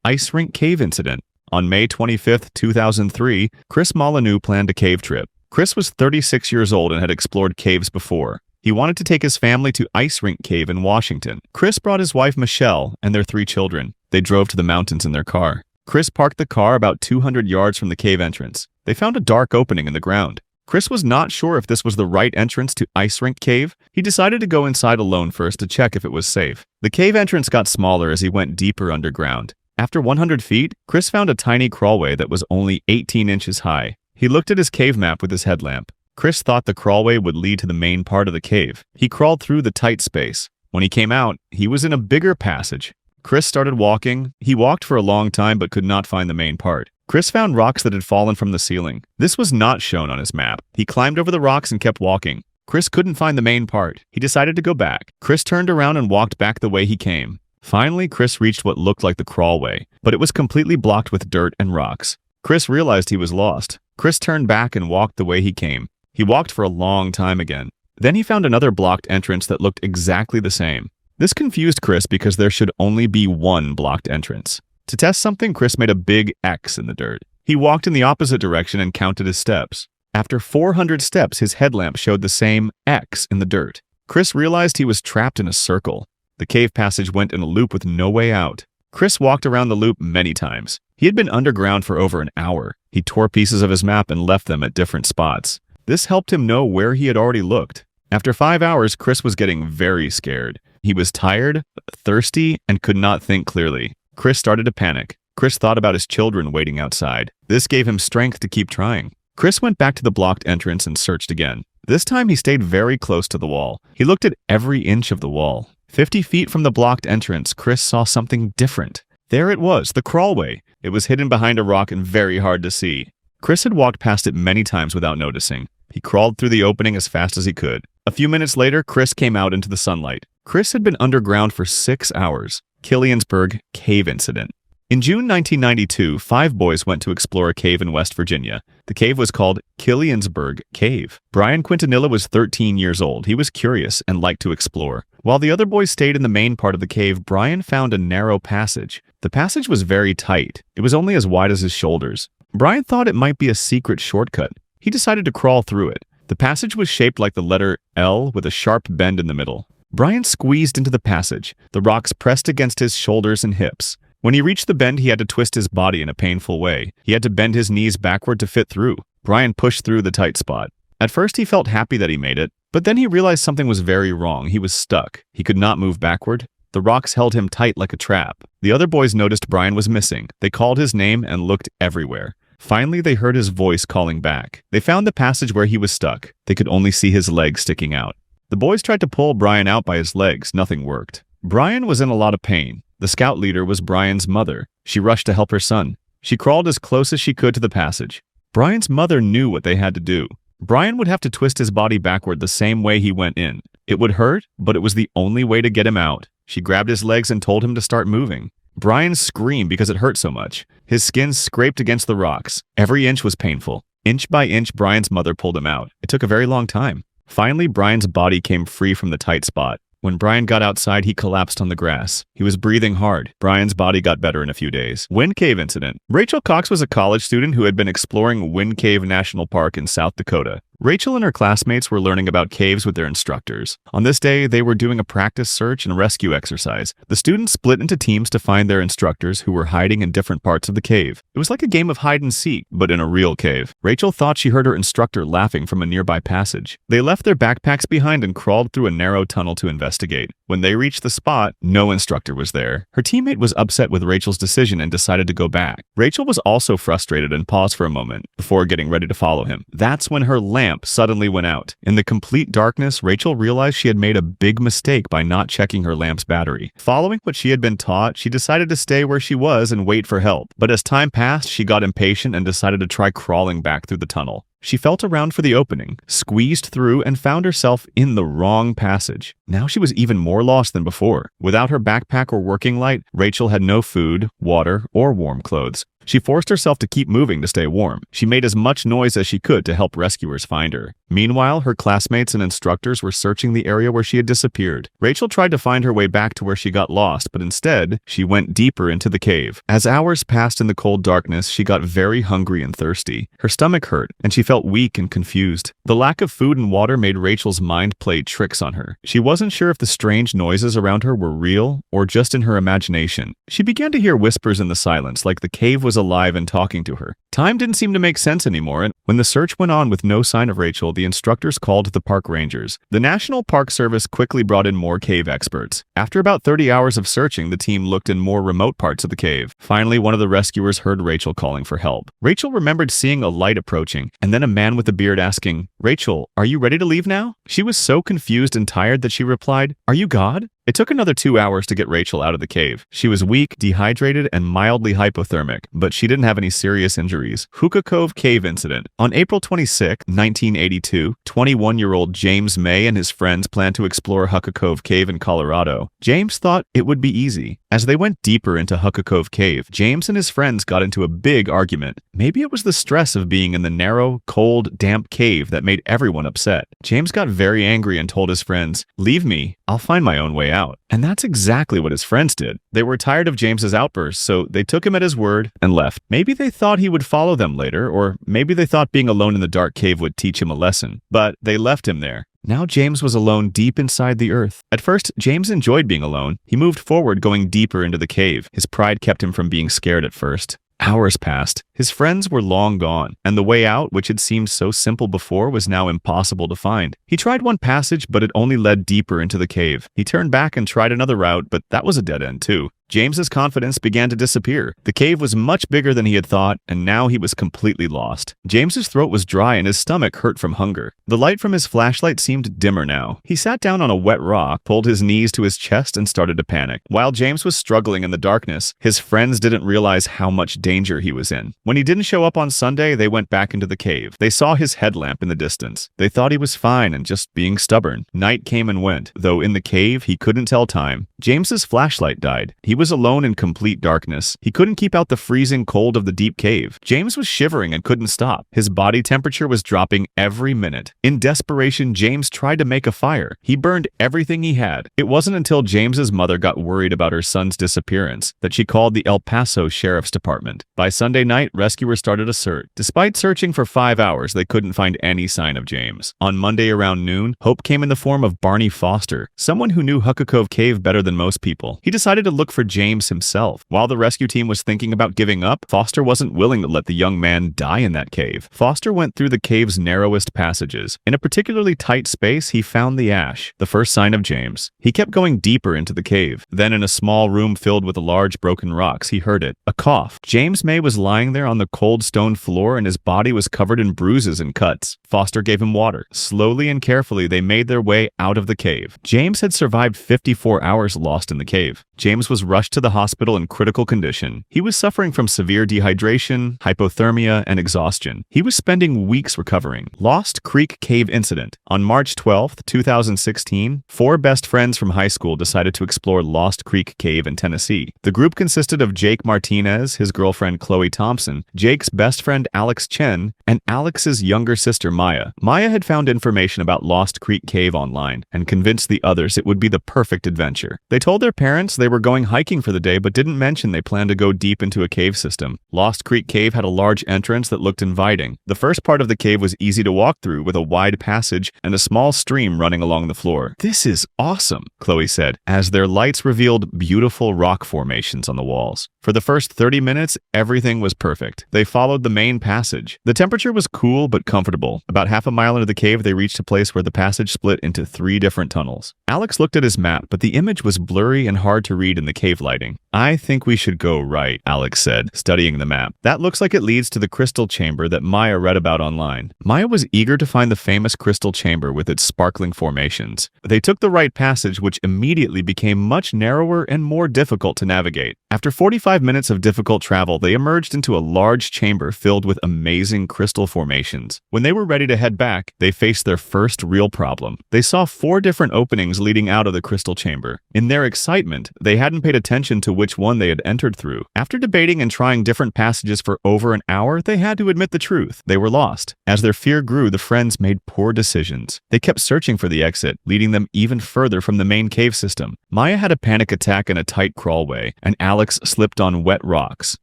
Ice Rink Cave Incident. On May 25, 2003, Chris Molyneux planned a cave trip. Chris was 36 years old and had explored caves before. He wanted to take his family to Ice Rink Cave in Washington. Chris brought his wife Michelle and their 3 children. They drove to the mountains in their car. Chris parked the car about 200 yards from the cave entrance. They found a dark opening in the ground. Chris was not sure if this was the right entrance to Ice Rink Cave. He decided to go inside alone first to check if it was safe. The cave entrance got smaller as he went deeper underground. After 100 feet, Chris found a tiny crawlway that was only 18 inches high. He looked at his cave map with his headlamp. Chris thought the crawlway would lead to the main part of the cave. He crawled through the tight space. When he came out, he was in a bigger passage. Chris started walking. He walked for a long time but could not find the main part. Chris found rocks that had fallen from the ceiling. This was not shown on his map. He climbed over the rocks and kept walking. Chris couldn't find the main part. He decided to go back. Chris turned around and walked back the way he came. Finally, Chris reached what looked like the crawlway, but it was completely blocked with dirt and rocks. Chris realized he was lost. Chris turned back and walked the way he came. He walked for a long time again. Then he found another blocked entrance that looked exactly the same. This confused Chris because there should only be one blocked entrance. To test something, Chris made a big X in the dirt. He walked in the opposite direction and counted his steps. After 400 steps, his headlamp showed the same X in the dirt. Chris realized he was trapped in a circle. The cave passage went in a loop with no way out. Chris walked around the loop many times. He had been underground for over an hour. He tore pieces of his map and left them at different spots. This helped him know where he had already looked. After 5 hours, Chris was getting very scared. He was tired, thirsty, and could not think clearly. Chris started to panic. Chris thought about his children waiting outside. This gave him strength to keep trying. Chris went back to the blocked entrance and searched again. This time he stayed very close to the wall. He looked at every inch of the wall. 50 feet from the blocked entrance, Chris saw something different. There it was, the crawlway. It was hidden behind a rock and very hard to see. Chris had walked past it many times without noticing. He crawled through the opening as fast as he could. A few minutes later, Chris came out into the sunlight. Chris had been underground for 6 hours. Killiansburg Cave Incident. In June 1992, 5 boys went to explore a cave in West Virginia. The cave was called Killiansburg Cave. Brian Quintanilla was 13 years old. He was curious and liked to explore. While the other boys stayed in the main part of the cave, Brian found a narrow passage. The passage was very tight. It was only as wide as his shoulders. Brian thought it might be a secret shortcut. He decided to crawl through it. The passage was shaped like the letter L with a sharp bend in the middle. Brian squeezed into the passage. The rocks pressed against his shoulders and hips. When he reached the bend, he had to twist his body in a painful way. He had to bend his knees backward to fit through. Brian pushed through the tight spot. At first, he felt happy that he made it, but then he realized something was very wrong. He was stuck. He could not move backward. The rocks held him tight like a trap. The other boys noticed Brian was missing. They called his name and looked everywhere. Finally, they heard his voice calling back. They found the passage where he was stuck. They could only see his legs sticking out. The boys tried to pull Brian out by his legs. Nothing worked. Brian was in a lot of pain. The scout leader was Brian's mother. She rushed to help her son. She crawled as close as she could to the passage. Brian's mother knew what they had to do. Brian would have to twist his body backward the same way he went in. It would hurt, but it was the only way to get him out. She grabbed his legs and told him to start moving. Brian screamed because it hurt so much. His skin scraped against the rocks. Every inch was painful. Inch by inch, Brian's mother pulled him out. It took a very long time. Finally, Brian's body came free from the tight spot. When Brian got outside, he collapsed on the grass. He was breathing hard. Brian's body got better in a few days. Wind Cave Incident. Rachel Cox was a college student who had been exploring Wind Cave National Park in South Dakota. Rachel and her classmates were learning about caves with their instructors. On this day, they were doing a practice search and rescue exercise. The students split into teams to find their instructors who were hiding in different parts of the cave. It was like a game of hide and seek, but in a real cave. Rachel thought she heard her instructor laughing from a nearby passage. They left their backpacks behind and crawled through a narrow tunnel to investigate. When they reached the spot, no instructor was there. Her teammate was upset with Rachel's decision and decided to go back. Rachel was also frustrated and paused for a moment before getting ready to follow him. That's when her lamp suddenly went out. In the complete darkness, Rachel realized she had made a big mistake by not checking her lamp's battery. Following what she had been taught, she decided to stay where she was and wait for help. But as time passed, she got impatient and decided to try crawling back through the tunnel. She felt around for the opening, squeezed through, and found herself in the wrong passage. Now she was even more lost than before. Without her backpack or working light, Rachel had no food, water, or warm clothes. She forced herself to keep moving to stay warm. She made as much noise as she could to help rescuers find her. Meanwhile, her classmates and instructors were searching the area where she had disappeared. Rachel tried to find her way back to where she got lost, but instead, she went deeper into the cave. As hours passed in the cold darkness, she got very hungry and thirsty. Her stomach hurt, and she felt weak and confused. The lack of food and water made Rachel's mind play tricks on her. She wasn't sure if the strange noises around her were real or just in her imagination. She began to hear whispers in the silence, like the cave was alive and talking to her. Time didn't seem to make sense anymore, and when the search went on with no sign of Rachel, the instructors called the park rangers. The National Park Service quickly brought in more cave experts. After about 30 hours of searching, the team looked in more remote parts of the cave. Finally, one of the rescuers heard Rachel calling for help. Rachel remembered seeing a light approaching, and then a man with a beard asking, "Rachel, are you ready to leave now?" She was so confused and tired that she replied, "Are you God?" It took another 2 hours to get Rachel out of the cave. She was weak, dehydrated, and mildly hypothermic, but she didn't have any serious injuries. Huccacove Cave Incident. On April 26, 1982, 21-year-old James May and his friends planned to explore Huccacove Cave in Colorado. James thought it would be easy. As they went deeper into Huccacove Cave, James and his friends got into a big argument. Maybe it was the stress of being in the narrow, cold, damp cave that made everyone upset. James got very angry and told his friends, "Leave me, I'll find my own way out." And that's exactly what his friends did. They were tired of James's outbursts, so they took him at his word and left. Maybe they thought he would follow them later, or maybe they thought being alone in the dark cave would teach him a lesson. But they left him there. Now James was alone deep inside the earth. At first, James enjoyed being alone. He moved forward, going deeper into the cave. His pride kept him from being scared at first. Hours passed. His friends were long gone, and the way out, which had seemed so simple before, was now impossible to find. He tried one passage, but it only led deeper into the cave. He turned back and tried another route, but that was a dead end too. James's confidence began to disappear. The cave was much bigger than he had thought, and now he was completely lost. James's throat was dry and his stomach hurt from hunger. The light from his flashlight seemed dimmer now. He sat down on a wet rock, pulled his knees to his chest, and started to panic. While James was struggling in the darkness, his friends didn't realize how much danger he was in. When he didn't show up on Sunday, they went back into the cave. They saw his headlamp in the distance. They thought he was fine and just being stubborn. Night came and went, though in the cave he couldn't tell time. James's flashlight died. He was alone in complete darkness. He couldn't keep out the freezing cold of the deep cave. James was shivering and couldn't stop. His body temperature was dropping every minute. In desperation, James tried to make a fire. He burned everything he had. It wasn't until James's mother got worried about her son's disappearance that she called the El Paso Sheriff's Department. By Sunday night, rescuers started a search. Despite searching for 5 hours, they couldn't find any sign of James. On Monday around noon, hope came in the form of Barney Foster, someone who knew Huccacove Cave better than most people. He decided to look for James himself. While the rescue team was thinking about giving up, Foster wasn't willing to let the young man die in that cave. Foster went through the cave's narrowest passages. In a particularly tight space, he found the ash, the first sign of James. He kept going deeper into the cave. Then in a small room filled with large broken rocks, he heard it, a cough. James May was lying there on the cold stone floor and his body was covered in bruises and cuts. Foster gave him water. Slowly and carefully, they made their way out of the cave. James had survived 54 hours lost in the cave. James was rushed to the hospital in critical condition. He was suffering from severe dehydration, hypothermia, and exhaustion. He was spending weeks recovering. Lost Creek Cave Incident. On March 12, 2016, 4 best friends from high school decided to explore Lost Creek Cave in Tennessee. The group consisted of Jake Martinez, his girlfriend Chloe Thompson, Jake's best friend Alex Chen, and Alex's younger sister Maya. Maya had found information about Lost Creek Cave online and convinced the others it would be the perfect adventure. They told their parents they were going hiking for the day but didn't mention they planned to go deep into a cave system. Lost Creek Cave had a large entrance that looked inviting. The first part of the cave was easy to walk through with a wide passage and a small stream running along the floor. "This is awesome," Chloe said, as their lights revealed beautiful rock formations on the walls. For the first 30 minutes, everything was perfect. They followed the main passage. The temperature was cool but comfortable. About half a mile into the cave, they reached a place where the passage split into 3 different tunnels. Alex looked at his map, but the image was blurry and hard to read in the cave lighting. "I think we should go right," Alex said, studying the map. "That looks like it leads to the crystal chamber that Maya read about online." Maya was eager to find the famous crystal chamber with its sparkling formations. They took the right passage, which immediately became much narrower and more difficult to navigate. After 45 minutes of difficult travel, they emerged into a large chamber filled with amazing crystal formations. When they were ready to head back, they faced their first real problem. They saw 4 different openings leading out of the crystal chamber. In their excitement, they hadn't paid attention attention to which one they had entered through. After debating and trying different passages for over an hour, they had to admit the truth. They were lost. As their fear grew, the friends made poor decisions. They kept searching for the exit, leading them even further from the main cave system. Maya had a panic attack in a tight crawlway, and Alex slipped on wet rocks,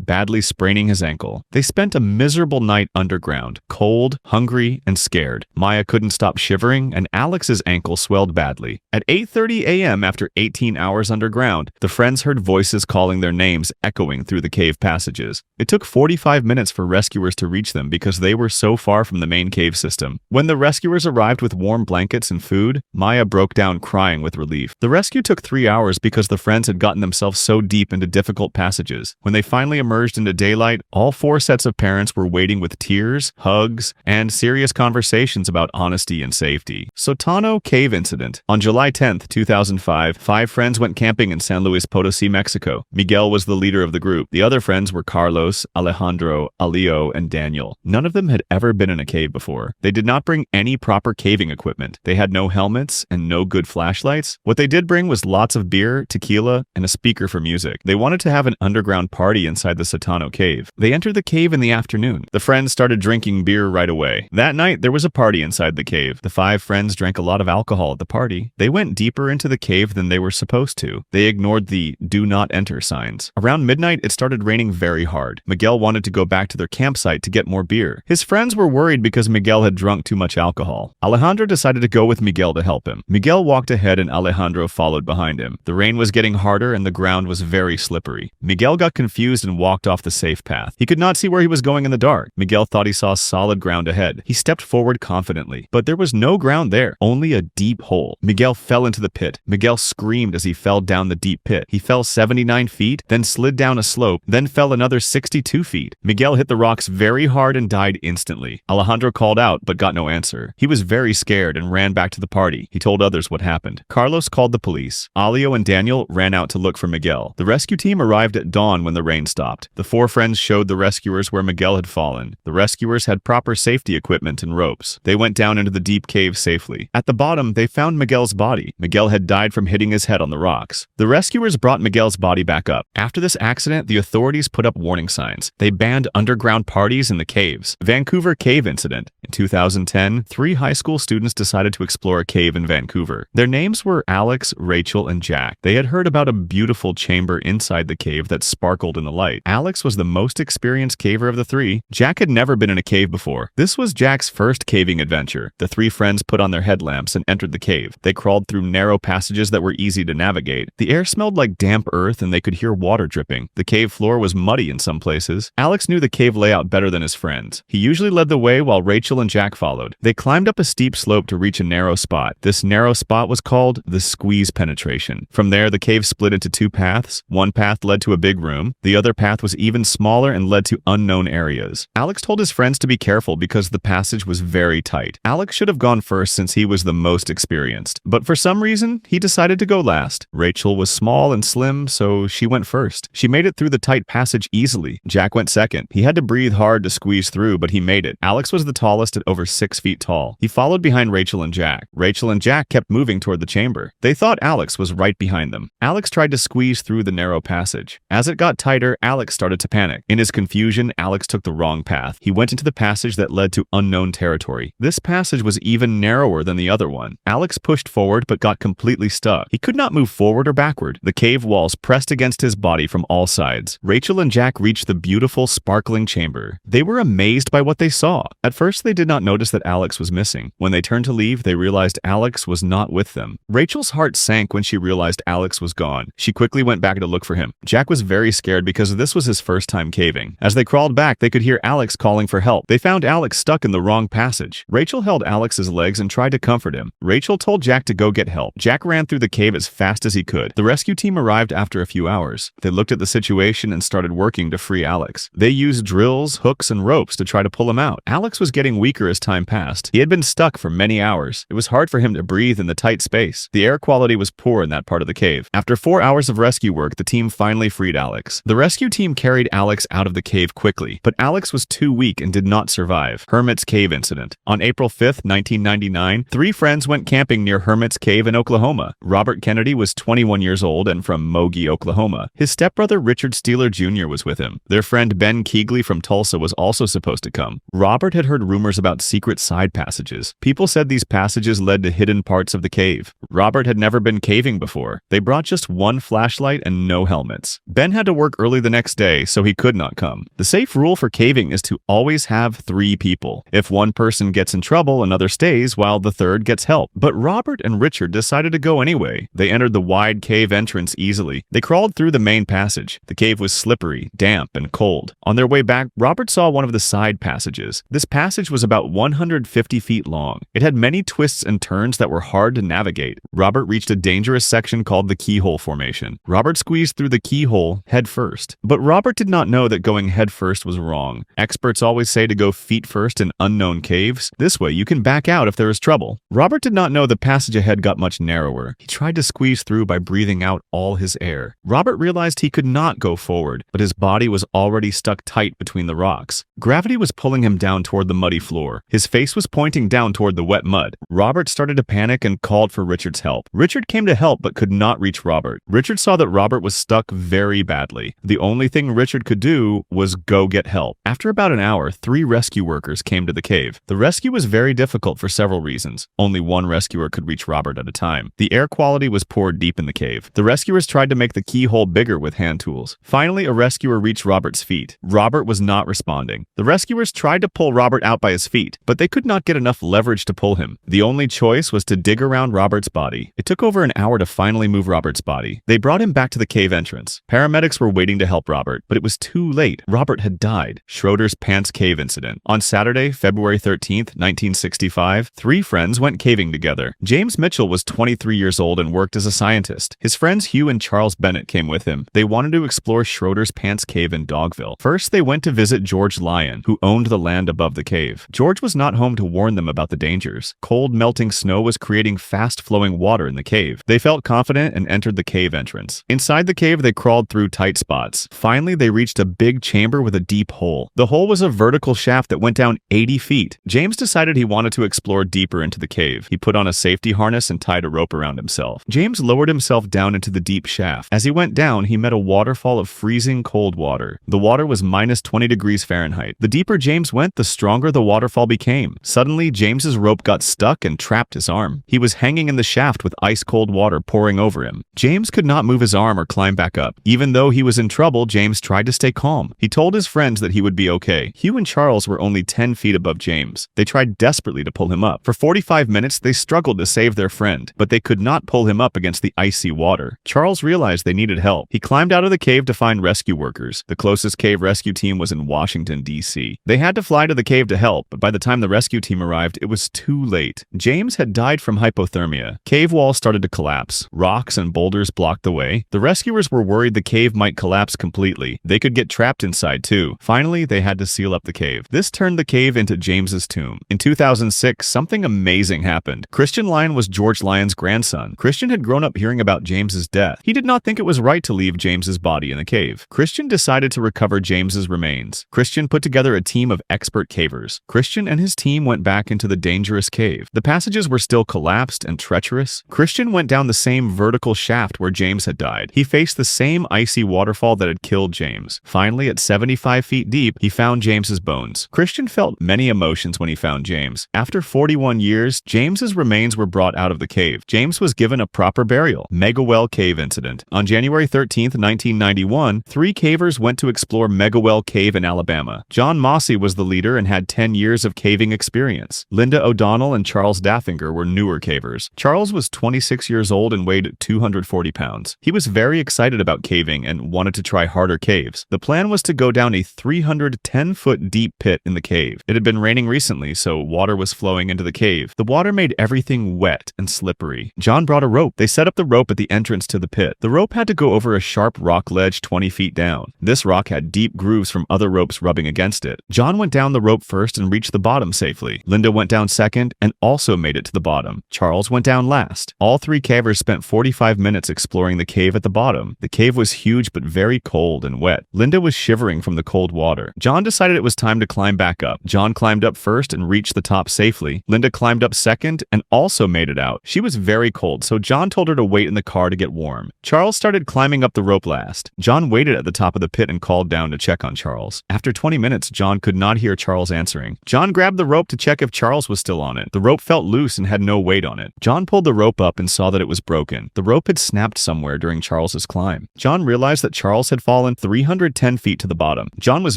badly spraining his ankle. They spent a miserable night underground, cold, hungry, and scared. Maya couldn't stop shivering, and Alex's ankle swelled badly. At 8:30 a.m. after 18 hours underground, the friends heard voices calling their names echoing through the cave passages. It took 45 minutes for rescuers to reach them because they were so far from the main cave system. When the rescuers arrived with warm blankets and food, Maya broke down crying with relief. The rescue took 3 hours because the friends had gotten themselves so deep into difficult passages. When they finally emerged into daylight, all 4 sets of parents were waiting with tears, hugs, and serious conversations about honesty and safety. Sotano Cave Incident. On July 10th, 2005, 5 friends went camping in San Luis Potosí, Mexico. Miguel was the leader of the group. The other friends were Carlos, Alejandro, Alio, and Daniel. None of them had ever been in a cave before. They did not bring any proper caving equipment. They had no helmets and no good flashlights. What they did bring was lots of beer, tequila, and a speaker for music. They wanted to have an underground party inside the Sotano cave. They entered the cave in the afternoon. The friends started drinking beer right away. That night, there was a party inside the cave. The 5 friends drank a lot of alcohol at the party. They went deeper into the cave than they were supposed to. They ignored the "do not enter" signs. Around midnight, it started raining very hard. Miguel wanted to go back to their campsite to get more beer. His friends were worried because Miguel had drunk too much alcohol. Alejandro decided to go with Miguel to help him. Miguel walked ahead and Alejandro followed behind him. The rain was getting harder and the ground was very slippery. Miguel got confused and walked off the safe path. He could not see where he was going in the dark. Miguel thought he saw solid ground ahead. He stepped forward confidently, but there was no ground there, only a deep hole. Miguel fell into the pit. Miguel screamed as he fell down the deep pit. He fell 79 feet, then slid down a slope, then fell another 62 feet. Miguel hit the rocks very hard and died instantly. Alejandro called out, but got no answer. He was very scared and ran back to the party. He told others what happened. Carlos called the police. Alio and Daniel ran out to look for Miguel. The rescue team arrived at dawn when the rain stopped. The 4 friends showed the rescuers where Miguel had fallen. The rescuers had proper safety equipment and ropes. They went down into the deep cave safely. At the bottom, they found Miguel's body. Miguel had died from hitting his head on the rocks. The rescuers brought Miguel's body back up. After this accident, the authorities put up warning signs. They banned underground parties in the caves. Vancouver Cave Incident. In 2010, 3 high school students decided to explore a cave in Vancouver. Their names were Alex, Rachel, and Jack. They had heard about a beautiful chamber inside the cave that sparkled in the light. Alex was the most experienced caver of the 3. Jack had never been in a cave before. This was Jack's first caving adventure. The 3 friends put on their headlamps and entered the cave. They crawled through narrow passages that were easy to navigate. The air smelled like damp earth and they could hear water dripping. The cave floor was muddy in some places. Alex knew the cave layout better than his friends. He usually led the way while Rachel and Jack followed. They climbed up a steep slope to reach a narrow spot. This narrow spot was called the squeeze penetration. From there, the cave split into 2 paths. One path led to a big room. The other path was even smaller and led to unknown areas. Alex told his friends to be careful because the passage was very tight. Alex should have gone first since he was the most experienced, but for some reason, he decided to go last. Rachel was small and slim, so she went first. She made it through the tight passage easily. Jack went second. He had to breathe hard to squeeze through, but he made it. Alex was the tallest at over 6 feet tall. He followed behind Rachel and Jack. Rachel and Jack kept moving toward the chamber. They thought Alex was right behind them. Alex tried to squeeze through the narrow passage. As it got tighter, Alex started to panic. In his confusion, Alex took the wrong path. He went into the passage that led to unknown territory. This passage was even narrower than the other one. Alex pushed forward but got completely stuck. He could not move forward or backward. The cave walls pressed against his body from all sides. Rachel and Jack reached the beautiful, sparkling chamber. They were amazed by what they saw. At first, they did not notice that Alex was missing. When they turned to leave, they realized Alex was not with them. Rachel's heart sank when she realized Alex was gone. She quickly went back to look for him. Jack was very scared because this was his first time caving. As they crawled back, they could hear Alex calling for help. They found Alex stuck in the wrong passage. Rachel held Alex's legs and tried to comfort him. Rachel told Jack to go get help. Jack ran through the cave as fast as he could. The rescue team arrived after a few hours. They looked at the situation and started working to free Alex. They used drills, hooks, and ropes to try to pull him out. Alex was getting weaker as time passed. He had been stuck for many hours. It was hard for him to breathe in the tight space. The air quality was poor in that part of the cave. After 4 hours of rescue work, the team finally freed Alex. The rescue team carried Alex out of the cave quickly, but Alex was too weak and did not survive. Hermit's Cave Incident. On April 5th, 1999, 3 friends went camping near Hermit's Cave in Oklahoma. Robert Kennedy was 21 years old and from from Mogi, Oklahoma. His stepbrother Richard Steeler Jr. was with him. Their friend Ben Keegley from Tulsa was also supposed to come. Robert had heard rumors about secret side passages. People said these passages led to hidden parts of the cave. Robert had never been caving before. They brought just one flashlight and no helmets. Ben had to work early the next day, so he could not come. The safe rule for caving is to always have 3 people. If one person gets in trouble, another stays while the third gets help. But Robert and Richard decided to go anyway. They entered the wide cave entrance easily. They crawled through the main passage. The cave was slippery, damp, and cold. On their way back, Robert saw one of the side passages. This passage was about 150 feet long. It had many twists and turns that were hard to navigate. Robert reached a dangerous section called the Keyhole Formation. Robert squeezed through the keyhole head first. But Robert did not know that going head first was wrong. Experts always say to go feet first in unknown caves. This way you can back out if there is trouble. Robert did not know the passage ahead got much narrower. He tried to squeeze through by breathing out all his air. Robert realized he could not go forward, but his body was already stuck tight between the rocks. Gravity was pulling him down toward the muddy floor. His face was pointing down toward the wet mud. Robert started to panic and called for Richard's help. Richard came to help but could not reach Robert. Richard saw that Robert was stuck very badly. The only thing Richard could do was go get help. After about an hour, 3 rescue workers came to the cave. The rescue was very difficult for several reasons. Only one rescuer could reach Robert at a time. The air quality was poor deep in the cave. The rescuers tried to make the keyhole bigger with hand tools. Finally, a rescuer reached Robert's feet. Robert was not responding. The rescuers tried to pull Robert out by his feet, but they could not get enough leverage to pull him. The only choice was to dig around Robert's body. It took over an hour to finally move Robert's body. They brought him back to the cave entrance. Paramedics were waiting to help Robert, but it was too late. Robert had died. Schroeder's Pants Cave Incident. On Saturday, February 13th, 1965, 3 friends went caving together. James Mitchell was 23 years old and worked as a scientist. His friends Hugh and Charles Bennett came with him. They wanted to explore Schroeder's Pants Cave in Dogville. First, they went to visit George Lyon, who owned the land above the cave. George was not home to warn them about the dangers. Cold, melting snow was creating fast-flowing water in the cave. They felt confident and entered the cave entrance. Inside the cave, they crawled through tight spots. Finally, they reached a big chamber with a deep hole. The hole was a vertical shaft that went down 80 feet. James decided he wanted to explore deeper into the cave. He put on a safety harness and tied a rope around himself. James lowered himself down into the deep shaft. As he went down, he met a waterfall of freezing cold water. The water was minus 20 degrees Fahrenheit. The deeper James went, the stronger the waterfall became. Suddenly, James's rope got stuck and trapped his arm. He was hanging in the shaft with ice-cold water pouring over him. James could not move his arm or climb back up. Even though he was in trouble, James tried to stay calm. He told his friends that he would be okay. Hugh and Charles were only 10 feet above James. They tried desperately to pull him up. For 45 minutes, they struggled to save their friend, but they could not pull him up against the icy water. Charles realized they needed help. He climbed out of the cave to find rescue workers. The closest cave rescue team was in Washington, D.C. They had to fly to the cave to help, but by the time the rescue team arrived, it was too late. James had died from hypothermia. Cave walls started to collapse. Rocks and boulders blocked the way. The rescuers were worried the cave might collapse completely. They could get trapped inside too. Finally, they had to seal up the cave. This turned the cave into James's tomb. In 2006, something amazing happened. Christian Lyon was George Lyon's grandson. Christian had grown up hearing about James's death. He did not think it was right to leave James's body in the cave. Christian decided to recover James's remains. Christian put together a team of expert cavers. Christian and his team went back into the dangerous cave. The passages were still collapsed and treacherous. Christian went down the same vertical shaft where James had died. He faced the same icy waterfall that had killed James. Finally, at 75 feet deep, he found James's bones. Christian felt many emotions when he found James. After 41 years, James's remains were brought out of the cave. James was given a proper burial. MegaWell Cave Incident. On January 13th, 1991, 3 cavers went to explore MegaWell Cave in Alabama. John Mossey was the leader and had 10 years of caving experience. Linda O'Donnell and Charles Daffinger were newer cavers. Charles was 26 years old and weighed 240 pounds. He was very excited about caving and wanted to try harder caves. The plan was to go down a 310-foot deep pit in the cave. It had been raining recently, so water was flowing into the cave. The water made everything wet and slippery. John brought a rope. They set up the rope at the entrance to the pit. The rope had to go over a sharp rock ledge 20 feet down. This rock had deep grooves from other ropes rubbing against it. John went down the rope first and reached the bottom safely. Linda went down second and also made it to the bottom. Charles went down last. All 3 cavers spent 45 minutes exploring the cave at the bottom. The cave was huge but very cold and wet. Linda was shivering from the cold water. John decided it was time to climb back up. John climbed up first and reached the top safely. Linda climbed up second and also made it out. She was very cold, so John told her to wait in the car to get warm. Charles started climbing up the rope last. John waited at the top of the pit and called down to check on Charles. After 20 minutes, John could not hear Charles answering. John grabbed the rope to check if Charles was still on it. The rope felt loose and had no weight on it. John pulled the rope up and saw that it was broken. The rope had snapped somewhere during Charles's climb. John realized that Charles had fallen 310 feet to the bottom. John was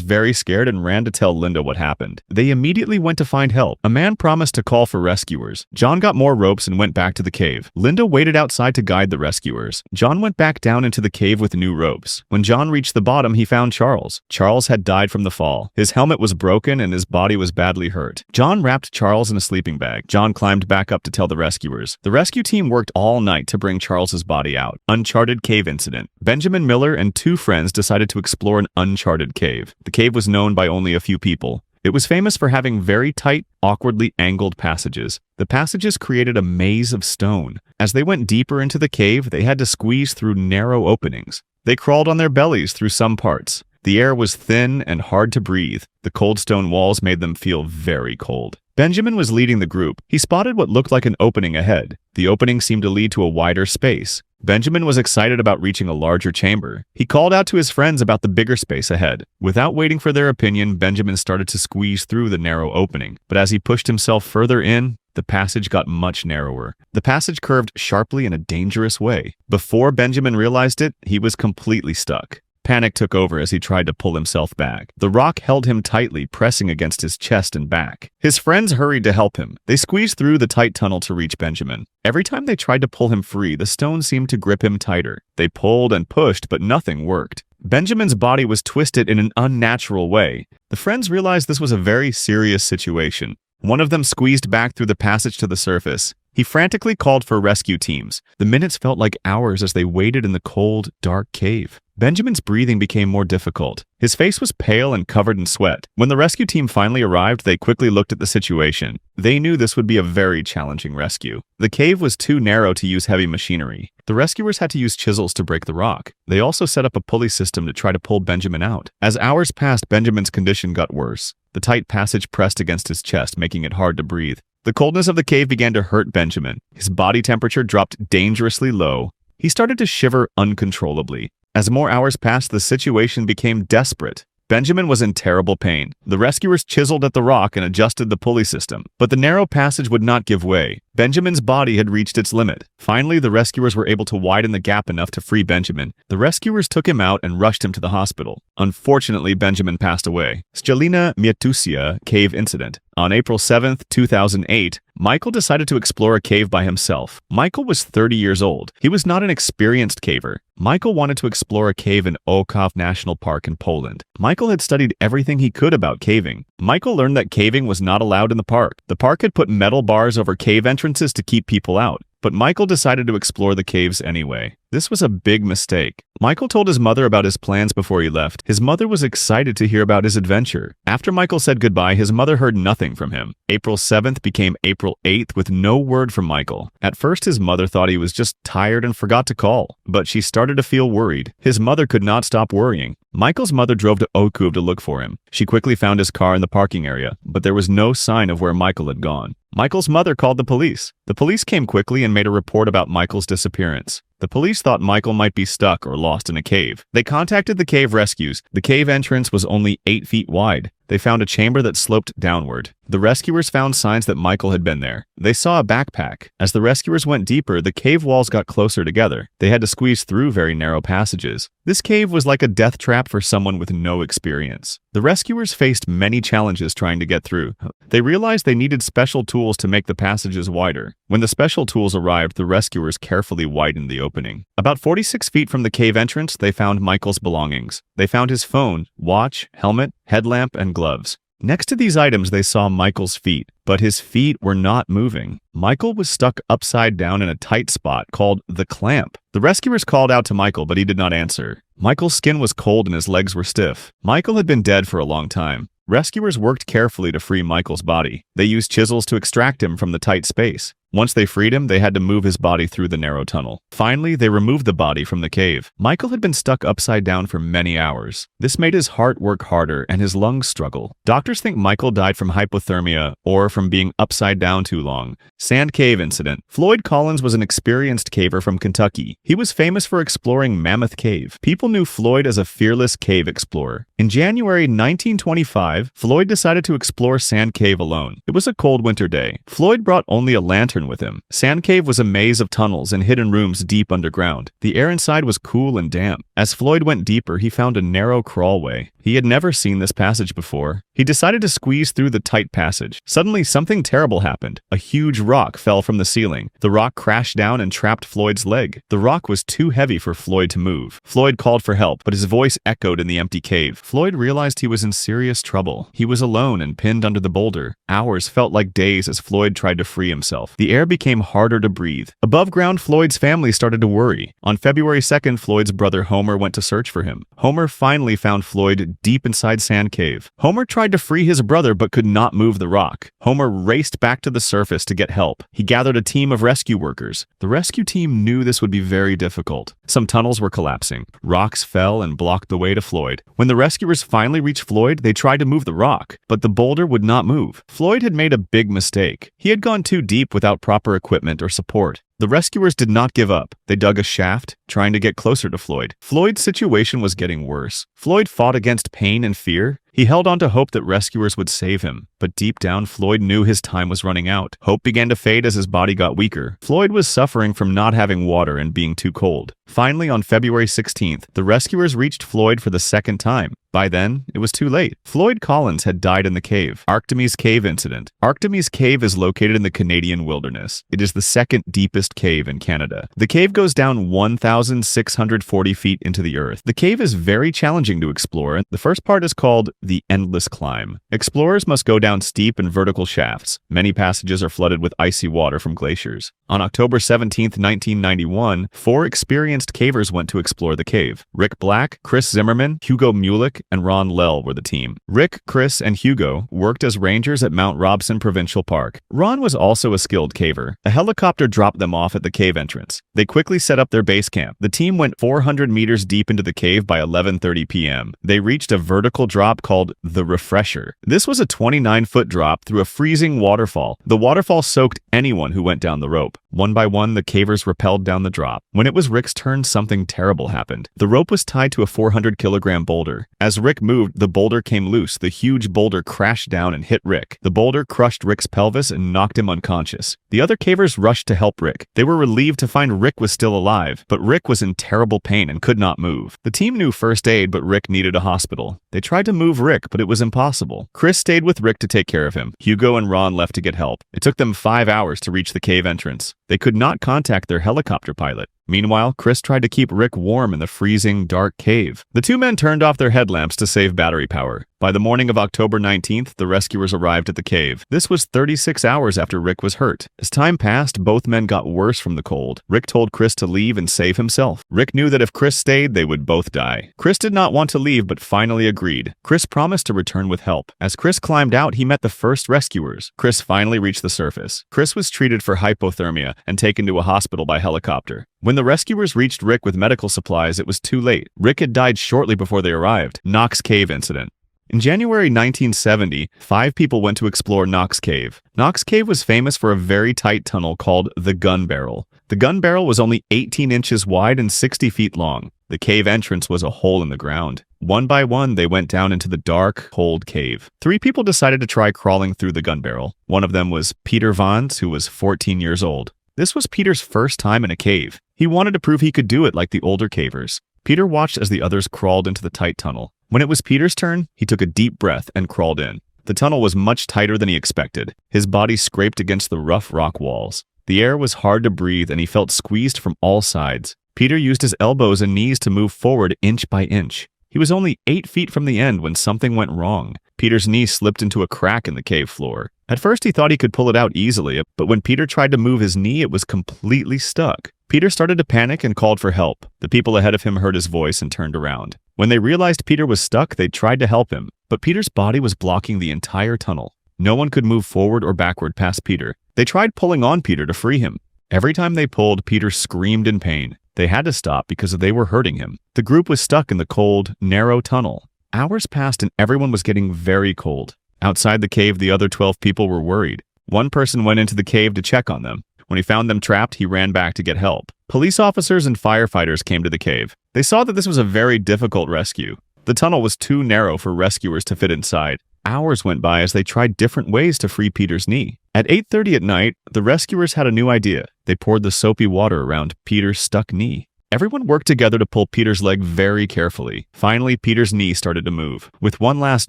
very scared and ran to tell Linda what happened. They immediately went to find help. A man promised to call for rescuers. John got more ropes and went back to the cave. Linda waited outside to guide the rescuers. John went back down into the cave with new ropes. When John reached the bottom, he found Charles. Charles had died from the fall. His helmet was broken and his body was badly hurt. John wrapped Charles in a sleeping bag. John climbed back up to tell the rescuers. The rescue team worked all night to bring Charles's body out. Uncharted cave incident. Benjamin Miller and two friends decided to explore an uncharted cave. The cave was known by only a few people. It was famous for having very tight, awkwardly angled passages. The passages created a maze of stone. As they went deeper into the cave, they had to squeeze through narrow openings. They crawled on their bellies through some parts. The air was thin and hard to breathe. The cold stone walls made them feel very cold. Benjamin was leading the group. He spotted what looked like an opening ahead. The opening seemed to lead to a wider space. Benjamin was excited about reaching a larger chamber. He called out to his friends about the bigger space ahead. Without waiting for their opinion, Benjamin started to squeeze through the narrow opening. But as he pushed himself further in, the passage got much narrower. The passage curved sharply in a dangerous way. Before Benjamin realized it, he was completely stuck. Panic took over as he tried to pull himself back. The rock held him tightly, pressing against his chest and back. His friends hurried to help him. They squeezed through the tight tunnel to reach Benjamin. Every time they tried to pull him free, the stone seemed to grip him tighter. They pulled and pushed, but nothing worked. Benjamin's body was twisted in an unnatural way. The friends realized this was a very serious situation. One of them squeezed back through the passage to the surface. He frantically called for rescue teams. The minutes felt like hours as they waited in the cold, dark cave. Benjamin's breathing became more difficult. His face was pale and covered in sweat. When the rescue team finally arrived, they quickly looked at the situation. They knew this would be a very challenging rescue. The cave was too narrow to use heavy machinery. The rescuers had to use chisels to break the rock. They also set up a pulley system to try to pull Benjamin out. As hours passed, Benjamin's condition got worse. The tight passage pressed against his chest, making it hard to breathe. The coldness of the cave began to hurt Benjamin. His body temperature dropped dangerously low. He started to shiver uncontrollably. As more hours passed, the situation became desperate. Benjamin was in terrible pain. The rescuers chiseled at the rock and adjusted the pulley system, but the narrow passage would not give way. Benjamin's body had reached its limit. Finally, the rescuers were able to widen the gap enough to free Benjamin. The rescuers took him out and rushed him to the hospital. Unfortunately, Benjamin passed away. Szczelina, Mietusia cave incident. On April 7, 2008, Michael decided to explore a cave by himself. Michael was 30 years old. He was not an experienced caver. Michael wanted to explore a cave in Huccacove National Park in Poland. Michael had studied everything he could about caving. Michael learned that caving was not allowed in the park. The park had put metal bars over cave entrances to keep people out. But Michael decided to explore the caves anyway. This was a big mistake. Michael told his mother about his plans before he left. His mother was excited to hear about his adventure. After Michael said goodbye, his mother heard nothing from him. April 7th became April 8th with no word from Michael. At first, his mother thought he was just tired and forgot to call, but she started to feel worried. His mother could not stop worrying. Michael's mother drove to Huccacove to look for him. She quickly found his car in the parking area, but there was no sign of where Michael had gone. Michael's mother called the police. The police came quickly and made a report about Michael's disappearance. The police thought Michael might be stuck or lost in a cave. They contacted the cave rescues. The cave entrance was only 8 feet wide. They found a chamber that sloped downward. The rescuers found signs that Michael had been there. They saw a backpack. As the rescuers went deeper, the cave walls got closer together. They had to squeeze through very narrow passages. This cave was like a death trap for someone with no experience. The rescuers faced many challenges trying to get through. They realized they needed special tools to make the passages wider. When the special tools arrived, the rescuers carefully widened the opening. About 46 feet from the cave entrance, they found Michael's belongings. They found his phone, watch, helmet, headlamp, and gloves. Next to these items, they saw Michael's feet, but his feet were not moving. Michael was stuck upside down in a tight spot called the clamp. The rescuers called out to Michael, but he did not answer. Michael's skin was cold and his legs were stiff. Michael had been dead for a long time. Rescuers worked carefully to free Michael's body. They used chisels to extract him from the tight space. Once they freed him, they had to move his body through the narrow tunnel. Finally, they removed the body from the cave. Michael had been stuck upside down for many hours. This made his heart work harder and his lungs struggle. Doctors think Michael died from hypothermia or from being upside down too long. Sand Cave Incident. Floyd Collins was an experienced caver from Kentucky. He was famous for exploring Mammoth Cave. People knew Floyd as a fearless cave explorer. In January 1925, Floyd decided to explore Sand Cave alone. It was a cold winter day. Floyd brought only a lantern with him. Sand Cave was a maze of tunnels and hidden rooms deep underground. The air inside was cool and damp. As Floyd went deeper, he found a narrow crawlway. He had never seen this passage before. He decided to squeeze through the tight passage. Suddenly, something terrible happened. A huge rock fell from the ceiling. The rock crashed down and trapped Floyd's leg. The rock was too heavy for Floyd to move. Floyd called for help, but his voice echoed in the empty cave. Floyd realized he was in serious trouble. He was alone and pinned under the boulder. Hours felt like days as Floyd tried to free himself. The air became harder to breathe. Above ground, Floyd's family started to worry. On February 2nd, Floyd's brother Homer went to search for him. Homer finally found Floyd deep inside Sand Cave. Homer tried to free his brother but could not move the rock. Homer raced back to the surface to get help. He gathered a team of rescue workers. The rescue team knew this would be very difficult. Some tunnels were collapsing. Rocks fell and blocked the way to Floyd. When the rescuers finally reached Floyd, they tried to move the rock, but the boulder would not move. Floyd had made a big mistake. He had gone too deep without proper equipment or support. The rescuers did not give up. They dug a shaft, trying to get closer to Floyd. Floyd's situation was getting worse. Floyd fought against pain and fear. He held on to hope that rescuers would save him. But deep down, Floyd knew his time was running out. Hope began to fade as his body got weaker. Floyd was suffering from not having water and being too cold. Finally, on February 16th, the rescuers reached Floyd for the second time. By then, it was too late. Floyd Collins had died in the cave. Arctomys Cave Incident. Arctomys Cave is located in the Canadian wilderness. It is the second deepest cave in Canada. The cave goes down 1,640 feet into the earth. The cave is very challenging to explore. The first part is called the Endless Climb. Explorers must go down steep and vertical shafts. Many passages are flooded with icy water from glaciers. On October 17, 1991, 4 experienced cavers went to explore the cave. Rick Black, Chris Zimmerman, Hugo Mulick, and Ron Lell were the team. Rick, Chris, and Hugo worked as rangers at Mount Robson Provincial Park. Ron was also a skilled caver. A helicopter dropped them off at the cave entrance. They quickly set up their base camp. The team went 400 meters deep into the cave by 11:30 p.m. They reached a vertical drop called the Refresher. This was a 29-foot drop through a freezing waterfall. The waterfall soaked anyone who went down the rope. One by one, the cavers rappelled down the drop. When it was Rick's turn, something terrible happened. The rope was tied to a 400-kilogram boulder. As Rick moved, the boulder came loose. The huge boulder crashed down and hit Rick. The boulder crushed Rick's pelvis and knocked him unconscious. The other cavers rushed to help Rick. They were relieved to find Rick was still alive, but Rick was in terrible pain and could not move. The team knew first aid, but Rick needed a hospital. They tried to move Rick, but it was impossible. Chris stayed with Rick to take care of him. Hugo and Ron left to get help. It took them 5 hours to reach the cave entrance. They could not contact their helicopter pilot. Meanwhile, Chris tried to keep Rick warm in the freezing, dark cave. The two men turned off their headlamps to save battery power. By the morning of October 19th, the rescuers arrived at the cave. This was 36 hours after Rick was hurt. As time passed, both men got worse from the cold. Rick told Chris to leave and save himself. Rick knew that if Chris stayed, they would both die. Chris did not want to leave, but finally agreed. Chris promised to return with help. As Chris climbed out, he met the first rescuers. Chris finally reached the surface. Chris was treated for hypothermia and taken to a hospital by helicopter. When the rescuers reached Rick with medical supplies, it was too late. Rick had died shortly before they arrived. Knox Cave Incident. In January 1970, 5 people went to explore Knox Cave. Knox Cave was famous for a very tight tunnel called the Gun Barrel. The gun barrel was only 18 inches wide and 60 feet long. The cave entrance was a hole in the ground. One by one, they went down into the dark, cold cave. 3 people decided to try crawling through the gun barrel. One of them was Peter Vance, who was 14 years old. This was Peter's first time in a cave. He wanted to prove he could do it like the older cavers. Peter watched as the others crawled into the tight tunnel. When it was Peter's turn, he took a deep breath and crawled in. The tunnel was much tighter than he expected. His body scraped against the rough rock walls. The air was hard to breathe and he felt squeezed from all sides. Peter used his elbows and knees to move forward inch by inch. He was only 8 feet from the end when something went wrong. Peter's knee slipped into a crack in the cave floor. At first he thought he could pull it out easily, but when Peter tried to move his knee, it was completely stuck. Peter started to panic and called for help. The people ahead of him heard his voice and turned around. When they realized Peter was stuck, they tried to help him, but Peter's body was blocking the entire tunnel. No one could move forward or backward past Peter. They tried pulling on Peter to free him. Every time they pulled, Peter screamed in pain. They had to stop because they were hurting him. The group was stuck in the cold, narrow tunnel. Hours passed and everyone was getting very cold. Outside the cave, the other 12 people were worried. One person went into the cave to check on them. When he found them trapped, he ran back to get help. Police officers and firefighters came to the cave. They saw that this was a very difficult rescue. The tunnel was too narrow for rescuers to fit inside. Hours went by as they tried different ways to free Peter's knee. At 8:30 at night, the rescuers had a new idea. They poured the soapy water around Peter's stuck knee. Everyone worked together to pull Peter's leg very carefully. Finally, Peter's knee started to move. With one last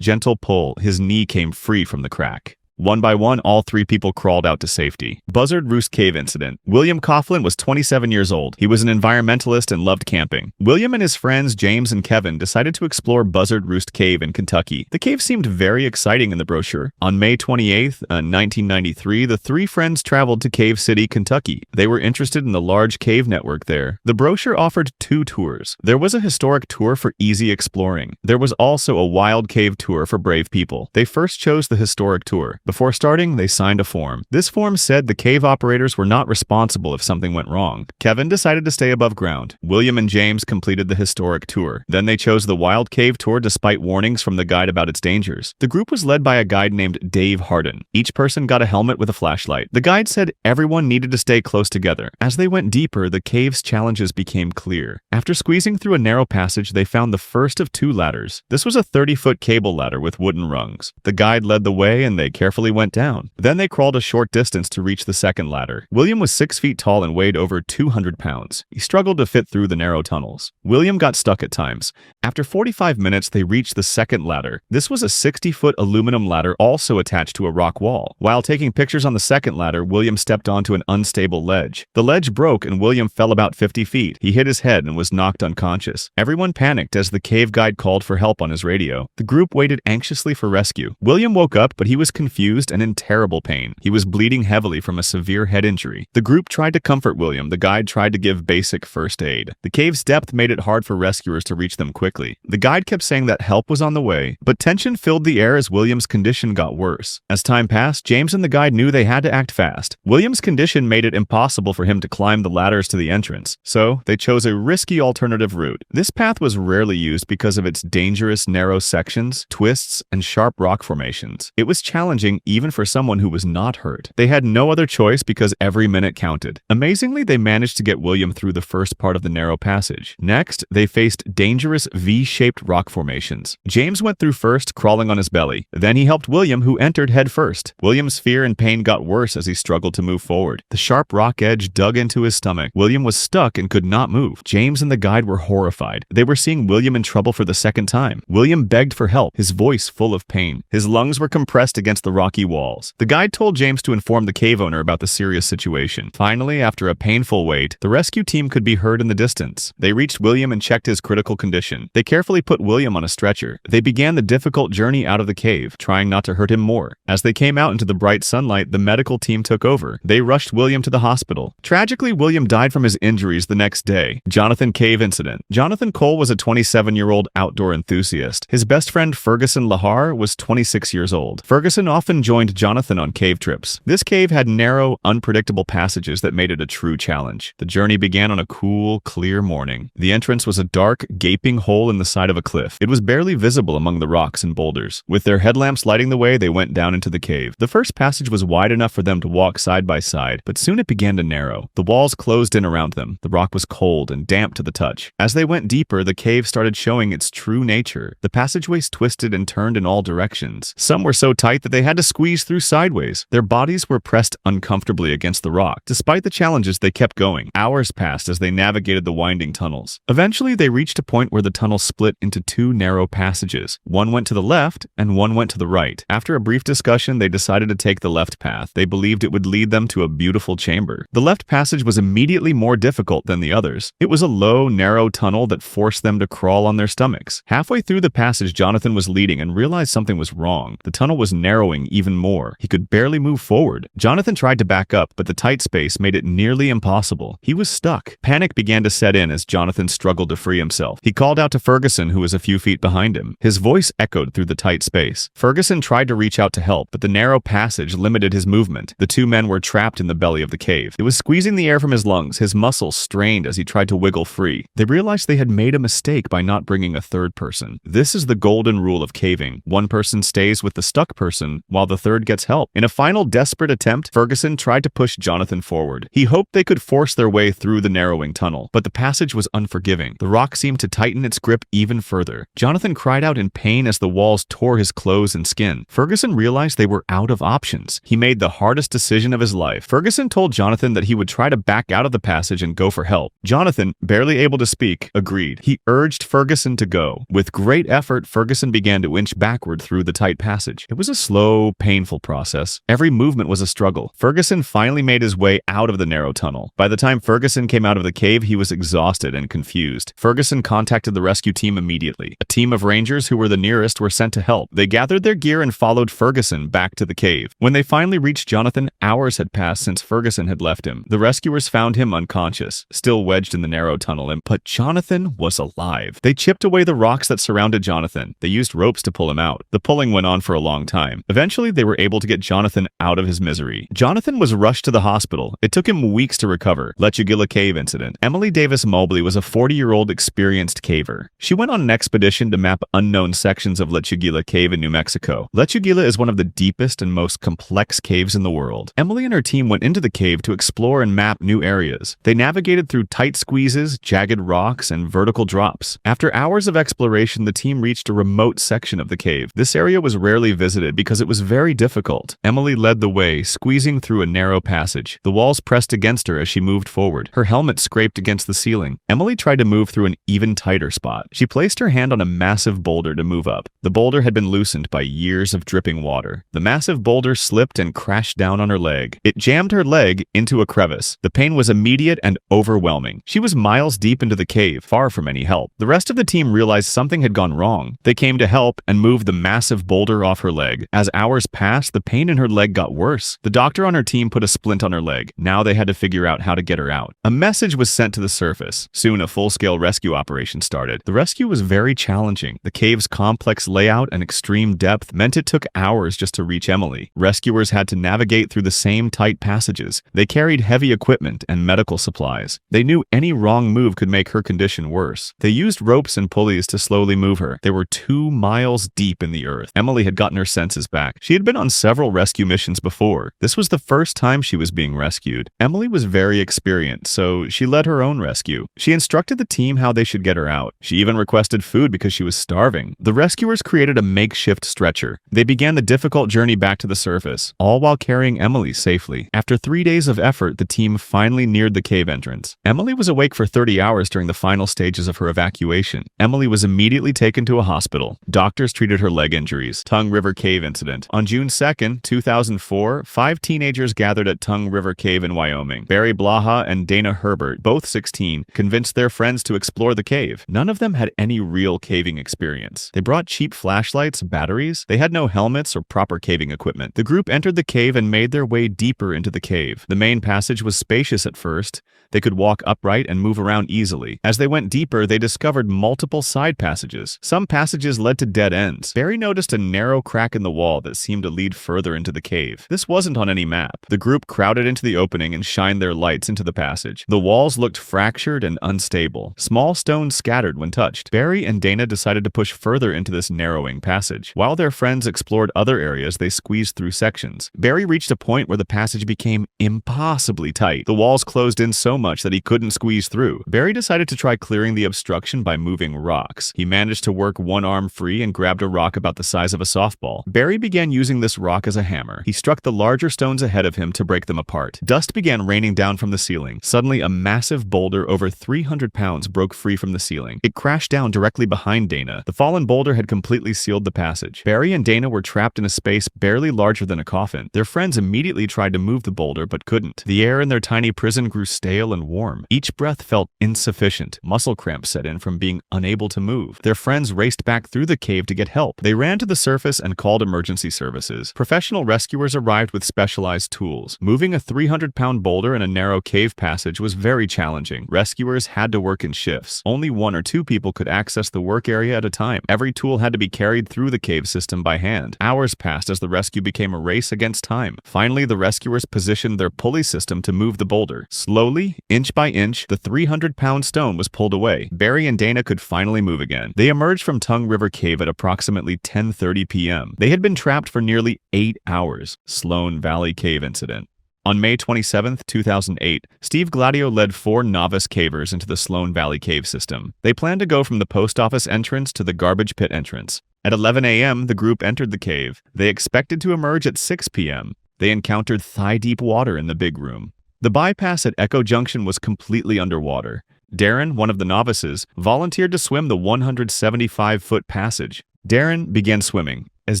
gentle pull, his knee came free from the crack. One by one, all 3 people crawled out to safety. Buzzard Roost Cave Incident. William Coughlin was 27 years old. He was an environmentalist and loved camping. William and his friends James and Kevin decided to explore Buzzard Roost Cave in Kentucky. The cave seemed very exciting in the brochure. On May 28, 1993, the 3 friends traveled to Cave City, Kentucky. They were interested in the large cave network there. The brochure offered 2 tours. There was a historic tour for easy exploring. There was also a wild cave tour for brave people. They first chose the historic tour. Before starting, they signed a form. This form said the cave operators were not responsible if something went wrong. Kevin decided to stay above ground. William and James completed the historic tour. Then they chose the wild cave tour despite warnings from the guide about its dangers. The group was led by a guide named Dave Harden. Each person got a helmet with a flashlight. The guide said everyone needed to stay close together. As they went deeper, the cave's challenges became clear. After squeezing through a narrow passage, they found the first of 2 ladders. This was a 30-foot cable ladder with wooden rungs. The guide led the way and they carefully went down. Then they crawled a short distance to reach the second ladder. William was 6 feet tall and weighed over 200 pounds. He struggled to fit through the narrow tunnels. William got stuck at times. After 45 minutes, they reached the second ladder. This was a 60-foot aluminum ladder also attached to a rock wall. While taking pictures on the second ladder, William stepped onto an unstable ledge. The ledge broke and William fell about 50 feet. He hit his head and was knocked unconscious. Everyone panicked as the cave guide called for help on his radio. The group waited anxiously for rescue. William woke up, but he was confused and in terrible pain. He was bleeding heavily from a severe head injury. The group tried to comfort William. The guide tried to give basic first aid. The cave's depth made it hard for rescuers to reach them quickly. The guide kept saying that help was on the way, but tension filled the air as William's condition got worse. As time passed, James and the guide knew they had to act fast. William's condition made it impossible for him to climb the ladders to the entrance, so they chose a risky alternative route. This path was rarely used because of its dangerous narrow sections, twists, and sharp rock formations. It was challenging even for someone who was not hurt. They had no other choice because every minute counted. Amazingly, they managed to get William through the first part of the narrow passage. Next, they faced dangerous V-shaped rock formations. James went through first, crawling on his belly. Then he helped William, who entered head first. William's fear and pain got worse as he struggled to move forward. The sharp rock edge dug into his stomach. William was stuck and could not move. James and the guide were horrified. They were seeing William in trouble for the second time. William begged for help, his voice full of pain. His lungs were compressed against the rocky walls. The guide told James to inform the cave owner about the serious situation. Finally, after a painful wait, the rescue team could be heard in the distance. They reached William and checked his critical condition. They carefully put William on a stretcher. They began the difficult journey out of the cave, trying not to hurt him more. As they came out into the bright sunlight, the medical team took over. They rushed William to the hospital. Tragically, William died from his injuries the next day. Jonathan Cave Incident. Jonathan Cole was a 27-year-old outdoor enthusiast. His best friend Ferguson Lahar was 26 years old. Ferguson often joined Jonathan on cave trips. This cave had narrow, unpredictable passages that made it a true challenge. The journey began on a cool, clear morning. The entrance was a dark, gaping hole in the side of a cliff. It was barely visible among the rocks and boulders. With their headlamps lighting the way, they went down into the cave. The first passage was wide enough for them to walk side by side, but soon it began to narrow. The walls closed in around them. The rock was cold and damp to the touch. As they went deeper, the cave started showing its true nature. The passageways twisted and turned in all directions. Some were so tight that they had to squeeze through sideways. Their bodies were pressed uncomfortably against the rock. Despite the challenges, they kept going. Hours passed as they navigated the winding tunnels. Eventually, they reached a point where the tunnel split into 2 narrow passages. One went to the left and one went to the right. After a brief discussion, they decided to take the left path. They believed it would lead them to a beautiful chamber. The left passage was immediately more difficult than the others. It was a low, narrow tunnel that forced them to crawl on their stomachs. Halfway through the passage, Jonathan was leading and realized something was wrong. The tunnel was narrowing even more. He could barely move forward. Jonathan tried to back up, but the tight space made it nearly impossible. He was stuck. Panic began to set in as Jonathan struggled to free himself. He called out to to Ferguson, who was a few feet behind him. His voice echoed through the tight space. Ferguson tried to reach out to help, but the narrow passage limited his movement. The two men were trapped in the belly of the cave. It was squeezing the air from his lungs. His muscles strained as he tried to wiggle free. They realized they had made a mistake by not bringing a third person. This is the golden rule of caving. One person stays with the stuck person while the third gets help. In a final desperate attempt, Ferguson tried to push Jonathan forward. He hoped they could force their way through the narrowing tunnel, but the passage was unforgiving. The rock seemed to tighten its grip even further. Jonathan cried out in pain as the walls tore his clothes and skin. Ferguson realized they were out of options. He made the hardest decision of his life. Ferguson told Jonathan that he would try to back out of the passage and go for help. Jonathan, barely able to speak, agreed. He urged Ferguson to go. With great effort, Ferguson began to inch backward through the tight passage. It was a slow, painful process. Every movement was a struggle. Ferguson finally made his way out of the narrow tunnel. By the time Ferguson came out of the cave, he was exhausted and confused. Ferguson contacted the rescue team immediately. A team of rangers who were the nearest were sent to help. They gathered their gear and followed Ferguson back to the cave. When they finally reached Jonathan, hours had passed since Ferguson had left him. The rescuers found him unconscious, still wedged in the narrow tunnel, but Jonathan was alive. They chipped away the rocks that surrounded Jonathan. They used ropes to pull him out. The pulling went on for a long time. Eventually, they were able to get Jonathan out of his misery. Jonathan was rushed to the hospital. It took him weeks to recover. Lechuguilla Cave Incident. Emily Davis Mobley was a 40-year-old experienced caver. She went on an expedition to map unknown sections of Lechuguilla Cave in New Mexico. Lechuguilla is one of the deepest and most complex caves in the world. Emily and her team went into the cave to explore and map new areas. They navigated through tight squeezes, jagged rocks, and vertical drops. After hours of exploration, the team reached a remote section of the cave. This area was rarely visited because it was very difficult. Emily led the way, squeezing through a narrow passage. The walls pressed against her as she moved forward. Her helmet scraped against the ceiling. Emily tried to move through an even tighter spot. She placed her hand on a massive boulder to move up. The boulder had been loosened by years of dripping water. The massive boulder slipped and crashed down on her leg. It jammed her leg into a crevice. The pain was immediate and overwhelming. She was miles deep into the cave, far from any help. The rest of the team realized something had gone wrong. They came to help and moved the massive boulder off her leg. As hours passed, the pain in her leg got worse. The doctor on her team put a splint on her leg. Now they had to figure out how to get her out. A message was sent to the surface. Soon a full-scale rescue operation started. The rescue was very challenging. The cave's complex layout and extreme depth meant it took hours just to reach Emily. Rescuers had to navigate through the same tight passages. They carried heavy equipment and medical supplies. They knew any wrong move could make her condition worse. They used ropes and pulleys to slowly move her. They were 2 miles deep in the earth. Emily had gotten her senses back. She had been on several rescue missions before. This was the first time she was being rescued. Emily was very experienced, so she led her own rescue. She instructed the team how they should get her out. She even requested food because she was starving. The rescuers created a makeshift stretcher. They began the difficult journey back to the surface, all while carrying Emily safely. After 3 days of effort, the team finally neared the cave entrance. Emily was awake for 30 hours during the final stages of her evacuation. Emily was immediately taken to a hospital. Doctors treated her leg injuries. Tongue River Cave Incident. On June 2nd, 2004, 5 teenagers gathered at Tongue River Cave in Wyoming. Barry Blaha and Dana Herbert, both 16, convinced their friends to explore the cave. None of them had any real caving experience. They brought cheap flashlights, batteries. They had no helmets or proper caving equipment. The group entered the cave and made their way deeper into the cave. The main passage was spacious at first. They could walk upright and move around easily. As they went deeper, they discovered multiple side passages. Some passages led to dead ends. Barry noticed a narrow crack in the wall that seemed to lead further into the cave. This wasn't on any map. The group crowded into the opening and shined their lights into the passage. The walls looked fractured and unstable. Small stones scattered when touched. Barry and Dana decided to push further into this narrowing passage. While their friends explored other areas, they squeezed through sections. Barry reached a point where the passage became impossibly tight. The walls closed in so much that he couldn't squeeze through. Barry decided to try clearing the obstruction by moving rocks. He managed to work one arm free and grabbed a rock about the size of a softball. Barry began using this rock as a hammer. He struck the larger stones ahead of him to break them apart. Dust began raining down from the ceiling. Suddenly, a massive boulder over 300 pounds broke free from the ceiling. It crashed down directly behind Dana. The fallen boulder had completely sealed the passage. Barry and Dana were trapped in a space barely larger than a coffin. Their friends immediately tried to move the boulder but couldn't. The air in their tiny prison grew stale and warm. Each breath felt insufficient. Muscle cramps set in from being unable to move. Their friends raced back through the cave to get help. They ran to the surface and called emergency services. Professional rescuers arrived with specialized tools. Moving a 300-pound boulder in a narrow cave passage was very challenging. Rescuers had to work in shifts. Only 1 or 2 people could access the work area at a time. Every tool had to be carried through the cave system by hand. Hours passed as the rescue became a race against time. Finally, the rescuers positioned their pulley system to move the boulder. Slowly, inch by inch, the 300-pound stone was pulled away. Barry and Dana could finally move again. They emerged from Tongue River Cave at approximately 10:30 p.m. They had been trapped for nearly 8 hours. Sloan Valley Cave Incident. On May 27, 2008, Steve Gladio led 4 novice cavers into the Sloan Valley Cave system. They planned to go from the post office entrance to the garbage pit entrance. At 11 a.m., the group entered the cave. They expected to emerge at 6 p.m. They encountered thigh-deep water in the big room. The bypass at Echo Junction was completely underwater. Darren, one of the novices, volunteered to swim the 175-foot passage. Darren began swimming. As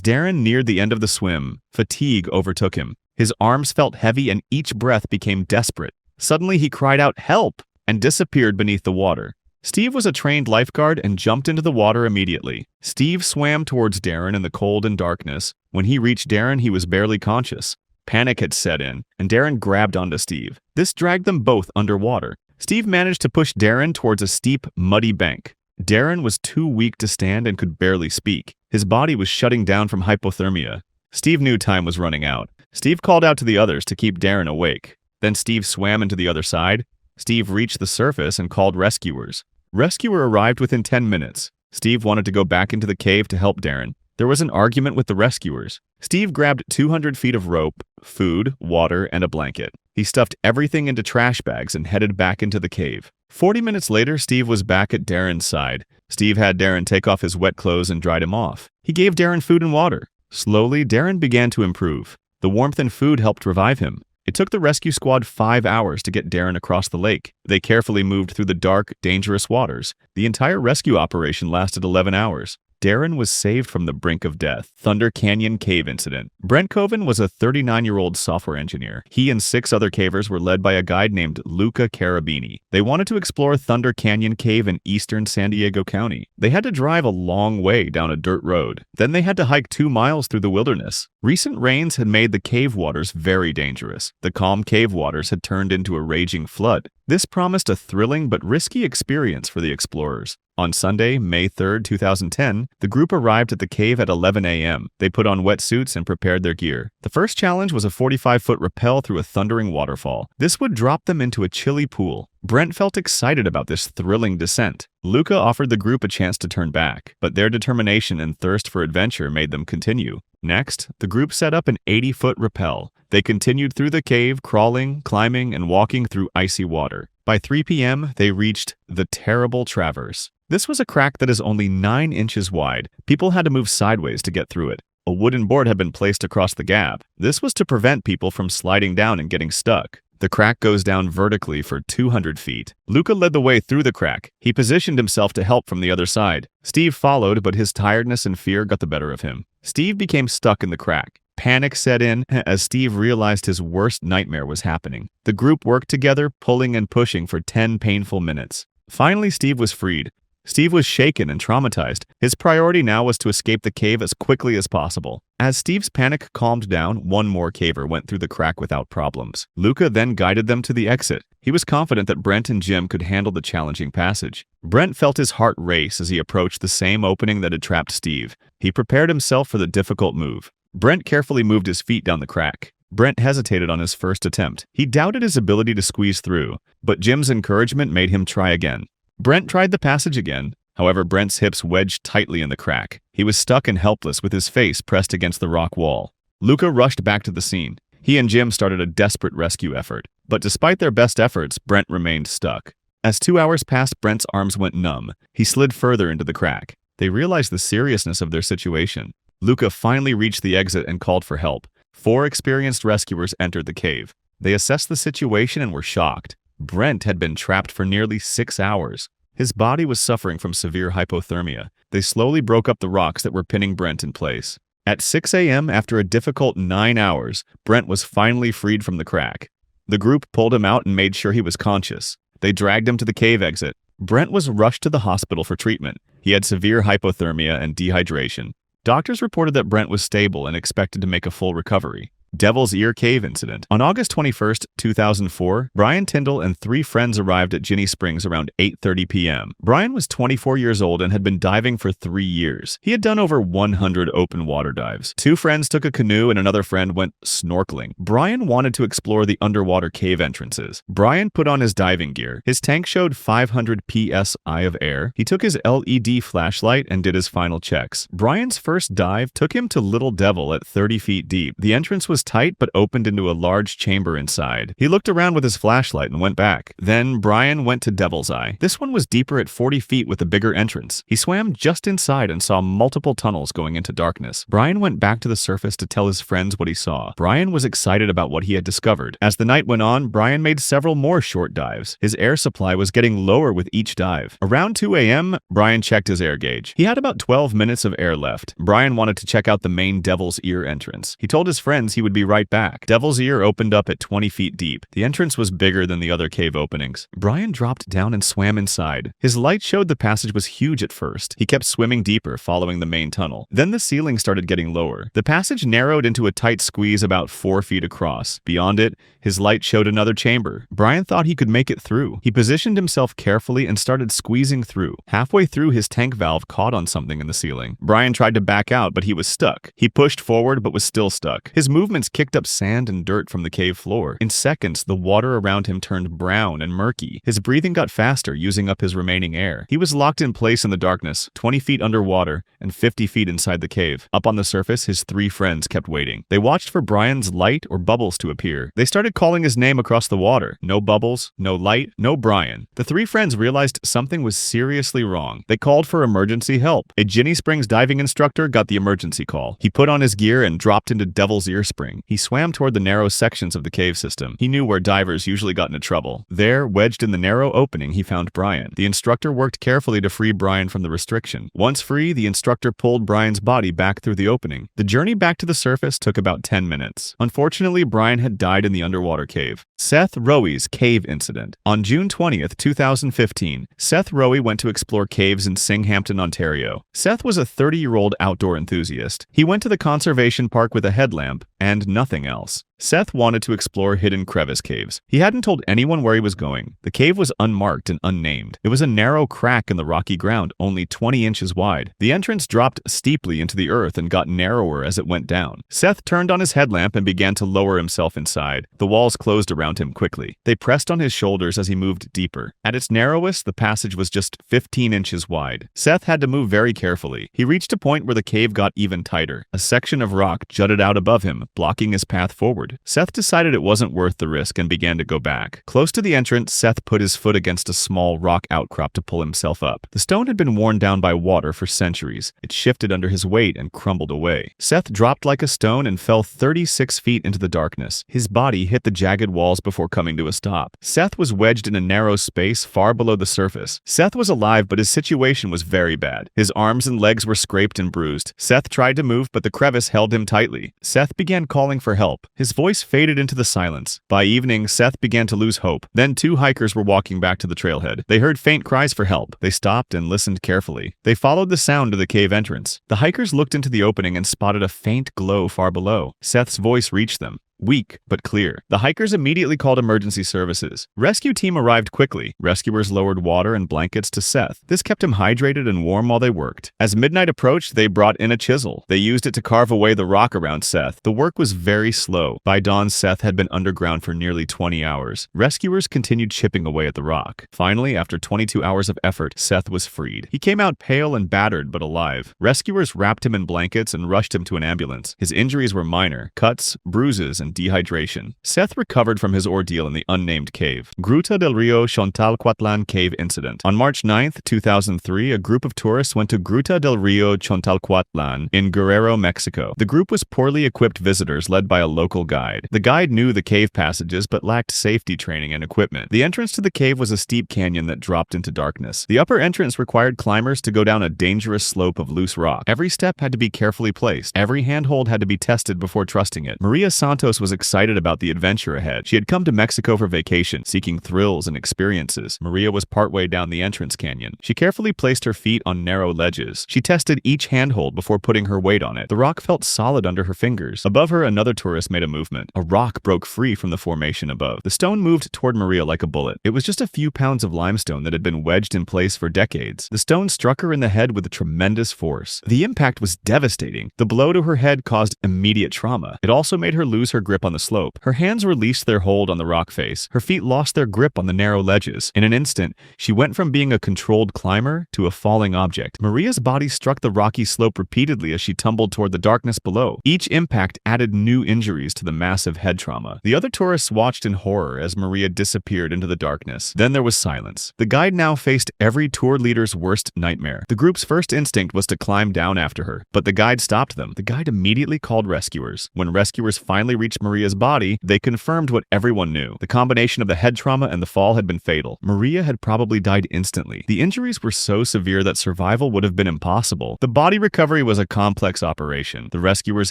Darren neared the end of the swim, fatigue overtook him. His arms felt heavy and each breath became desperate. Suddenly he cried out, "Help!" and disappeared beneath the water. Steve was a trained lifeguard and jumped into the water immediately. Steve swam towards Darren in the cold and darkness. When he reached Darren, he was barely conscious. Panic had set in, and Darren grabbed onto Steve. This dragged them both underwater. Steve managed to push Darren towards a steep, muddy bank. Darren was too weak to stand and could barely speak. His body was shutting down from hypothermia. Steve knew time was running out. Steve called out to the others to keep Darren awake. Then Steve swam into the other side. Steve reached the surface and called rescuers. Rescuer arrived within 10 minutes. Steve wanted to go back into the cave to help Darren. There was an argument with the rescuers. Steve grabbed 200 feet of rope, food, water, and a blanket. He stuffed everything into trash bags and headed back into the cave. 40 minutes later, Steve was back at Darren's side. Steve had Darren take off his wet clothes and dried him off. He gave Darren food and water. Slowly, Darren began to improve. The warmth and food helped revive him. It took the rescue squad 5 hours to get Darren across the lake. They carefully moved through the dark, dangerous waters. The entire rescue operation lasted 11 hours. Darren was saved from the brink of death. Thunder Canyon Cave Incident. Brent Coven was a 39-year-old software engineer. He and 6 other cavers were led by a guide named Luca Carabini. They wanted to explore Thunder Canyon Cave in eastern San Diego County. They had to drive a long way down a dirt road. Then they had to hike 2 miles through the wilderness. Recent rains had made the cave waters very dangerous. The calm cave waters had turned into a raging flood. This promised a thrilling but risky experience for the explorers. On Sunday, May 3, 2010, the group arrived at the cave at 11 a.m. They put on wetsuits and prepared their gear. The first challenge was a 45-foot rappel through a thundering waterfall. This would drop them into a chilly pool. Brent felt excited about this thrilling descent. Luca offered the group a chance to turn back, but their determination and thirst for adventure made them continue. Next, the group set up an 80-foot rappel. They continued through the cave, crawling, climbing, and walking through icy water. By 3 p.m., they reached the Terrible Traverse. This was a crack that is only 9 inches wide. People had to move sideways to get through it. A wooden board had been placed across the gap. This was to prevent people from sliding down and getting stuck. The crack goes down vertically for 200 feet. Luca led the way through the crack. He positioned himself to help from the other side. Steve followed, but his tiredness and fear got the better of him. Steve became stuck in the crack. Panic set in as Steve realized his worst nightmare was happening. The group worked together, pulling and pushing for 10 painful minutes. Finally, Steve was freed. Steve was shaken and traumatized. His priority now was to escape the cave as quickly as possible. As Steve's panic calmed down, one more caver went through the crack without problems. Luca then guided them to the exit. He was confident that Brent and Jim could handle the challenging passage. Brent felt his heart race as he approached the same opening that had trapped Steve. He prepared himself for the difficult move. Brent carefully moved his feet down the crack. Brent hesitated on his first attempt. He doubted his ability to squeeze through, but Jim's encouragement made him try again. Brent tried the passage again. However, Brent's hips wedged tightly in the crack. He was stuck and helpless with his face pressed against the rock wall. Luca rushed back to the scene. He and Jim started a desperate rescue effort. But despite their best efforts, Brent remained stuck. As 2 hours passed, Brent's arms went numb. He slid further into the crack. They realized the seriousness of their situation. Luca finally reached the exit and called for help. 4 experienced rescuers entered the cave. They assessed the situation and were shocked. Brent had been trapped for nearly 6 hours. His body was suffering from severe hypothermia. They slowly broke up the rocks that were pinning Brent in place. At 6 a.m., after a difficult 9 hours, Brent was finally freed from the crack. The group pulled him out and made sure he was conscious. They dragged him to the cave exit. Brent was rushed to the hospital for treatment. He had severe hypothermia and dehydration. Doctors reported that Brent was stable and expected to make a full recovery. Devil's Ear Cave Incident. On August 21, 2004, Brian Tyndall and 3 friends arrived at Ginny Springs around 8:30 p.m. Brian was 24 years old and had been diving for 3 years. He had done over 100 open water dives. 2 friends took a canoe and another friend went snorkeling. Brian wanted to explore the underwater cave entrances. Brian put on his diving gear. His tank showed 500 psi of air. He took his LED flashlight and did his final checks. Brian's first dive took him to Little Devil at 30 feet deep. The entrance was tight but opened into a large chamber inside. He looked around with his flashlight and went back. Then Brian went to Devil's Eye. This one was deeper at 40 feet with a bigger entrance. He swam just inside and saw multiple tunnels going into darkness. Brian went back to the surface to tell his friends what he saw. Brian was excited about what he had discovered. As the night went on, Brian made several more short dives. His air supply was getting lower with each dive. Around 2 a.m., Brian checked his air gauge. He had about 12 minutes of air left. Brian wanted to check out the main Devil's Ear entrance. He told his friends he would be right back. Devil's Ear opened up at 20 feet deep. The entrance was bigger than the other cave openings. Brian dropped down and swam inside. His light showed the passage was huge at first. He kept swimming deeper, following the main tunnel. Then the ceiling started getting lower. The passage narrowed into a tight squeeze about 4 feet across. Beyond it, his light showed another chamber. Brian thought he could make it through. He positioned himself carefully and started squeezing through. Halfway through, his tank valve caught on something in the ceiling. Brian tried to back out, but he was stuck. He pushed forward, but was still stuck. His movements kicked up sand and dirt from the cave floor. In seconds, the water around him turned brown and murky. His breathing got faster, using up his remaining air. He was locked in place in the darkness, 20 feet underwater and 50 feet inside the cave. Up on the surface, his 3 friends kept waiting. They watched for Brian's light or bubbles to appear. They started calling his name across the water. No bubbles, no light, no Brian. The 3 friends realized something was seriously wrong. They called for emergency help. A Ginny Springs diving instructor got the emergency call. He put on his gear and dropped into Devil's Ear Spring. He swam toward the narrow sections of the cave system. He knew where divers usually got into trouble. There, wedged in the narrow opening, he found Brian. The instructor worked carefully to free Brian from the restriction. Once free, the instructor pulled Brian's body back through the opening. The journey back to the surface took about 10 minutes. Unfortunately, Brian had died in the underwater cave. Seth Rowee's Cave Incident. On June 20th, 2015, Seth Rowee went to explore caves in Singhampton, Ontario. Seth was a 30-year-old outdoor enthusiast. He went to the conservation park with a headlamp and nothing else. Seth wanted to explore hidden crevice caves. He hadn't told anyone where he was going. The cave was unmarked and unnamed. It was a narrow crack in the rocky ground, only 20 inches wide. The entrance dropped steeply into the earth and got narrower as it went down. Seth turned on his headlamp and began to lower himself inside. The walls closed around him quickly. They pressed on his shoulders as he moved deeper. At its narrowest, the passage was just 15 inches wide. Seth had to move very carefully. He reached a point where the cave got even tighter. A section of rock jutted out above him, blocking his path forward. Seth decided it wasn't worth the risk and began to go back. Close to the entrance, Seth put his foot against a small rock outcrop to pull himself up. The stone had been worn down by water for centuries. It shifted under his weight and crumbled away. Seth dropped like a stone and fell 36 feet into the darkness. His body hit the jagged walls before coming to a stop. Seth was wedged in a narrow space far below the surface. Seth was alive, but his situation was very bad. His arms and legs were scraped and bruised. Seth tried to move, but the crevice held him tightly. Seth began calling for help. His voice faded into the silence. By evening, Seth began to lose hope. Then 2 hikers were walking back to the trailhead. They heard faint cries for help. They stopped and listened carefully. They followed the sound to the cave entrance. The hikers looked into the opening and spotted a faint glow far below. Seth's voice reached them. Weak, but clear. The hikers immediately called emergency services. Rescue team arrived quickly. Rescuers lowered water and blankets to Seth. This kept him hydrated and warm while they worked. As midnight approached, they brought in a chisel. They used it to carve away the rock around Seth. The work was very slow. By dawn, Seth had been underground for nearly 20 hours. Rescuers continued chipping away at the rock. Finally, after 22 hours of effort, Seth was freed. He came out pale and battered, but alive. Rescuers wrapped him in blankets and rushed him to an ambulance. His injuries were minor: cuts, bruises, and dehydration. Seth recovered from his ordeal in the unnamed cave. Gruta del Rio Chontalcuatlan Cave Incident. On March 9, 2003, a group of tourists went to Gruta del Rio Chontalcuatlan in Guerrero, Mexico. The group was poorly equipped visitors led by a local guide. The guide knew the cave passages but lacked safety training and equipment. The entrance to the cave was a steep canyon that dropped into darkness. The upper entrance required climbers to go down a dangerous slope of loose rock. Every step had to be carefully placed. Every handhold had to be tested before trusting it. Maria Santos Knox was excited about the adventure ahead. She had come to Mexico for vacation, seeking thrills and experiences. Maria was partway down the entrance canyon. She carefully placed her feet on narrow ledges. She tested each handhold before putting her weight on it. The rock felt solid under her fingers. Above her, another tourist made a movement. A rock broke free from the formation above. The stone moved toward Maria like a bullet. It was just a few pounds of limestone that had been wedged in place for decades. The stone struck her in the head with a tremendous force. The impact was devastating. The blow to her head caused immediate trauma. It also made her lose her grip on the slope. Her hands released their hold on the rock face. Her feet lost their grip on the narrow ledges. In an instant, she went from being a controlled climber to a falling object. Maria's body struck the rocky slope repeatedly as she tumbled toward the darkness below. Each impact added new injuries to the massive head trauma. The other tourists watched in horror as Maria disappeared into the darkness. Then there was silence. The guide now faced every tour leader's worst nightmare. The group's first instinct was to climb down after her, but the guide stopped them. The guide immediately called rescuers. When rescuers finally reached Maria's body, they confirmed what everyone knew. The combination of the head trauma and the fall had been fatal. Maria had probably died instantly. The injuries were so severe that survival would have been impossible. The body recovery was a complex operation. The rescuers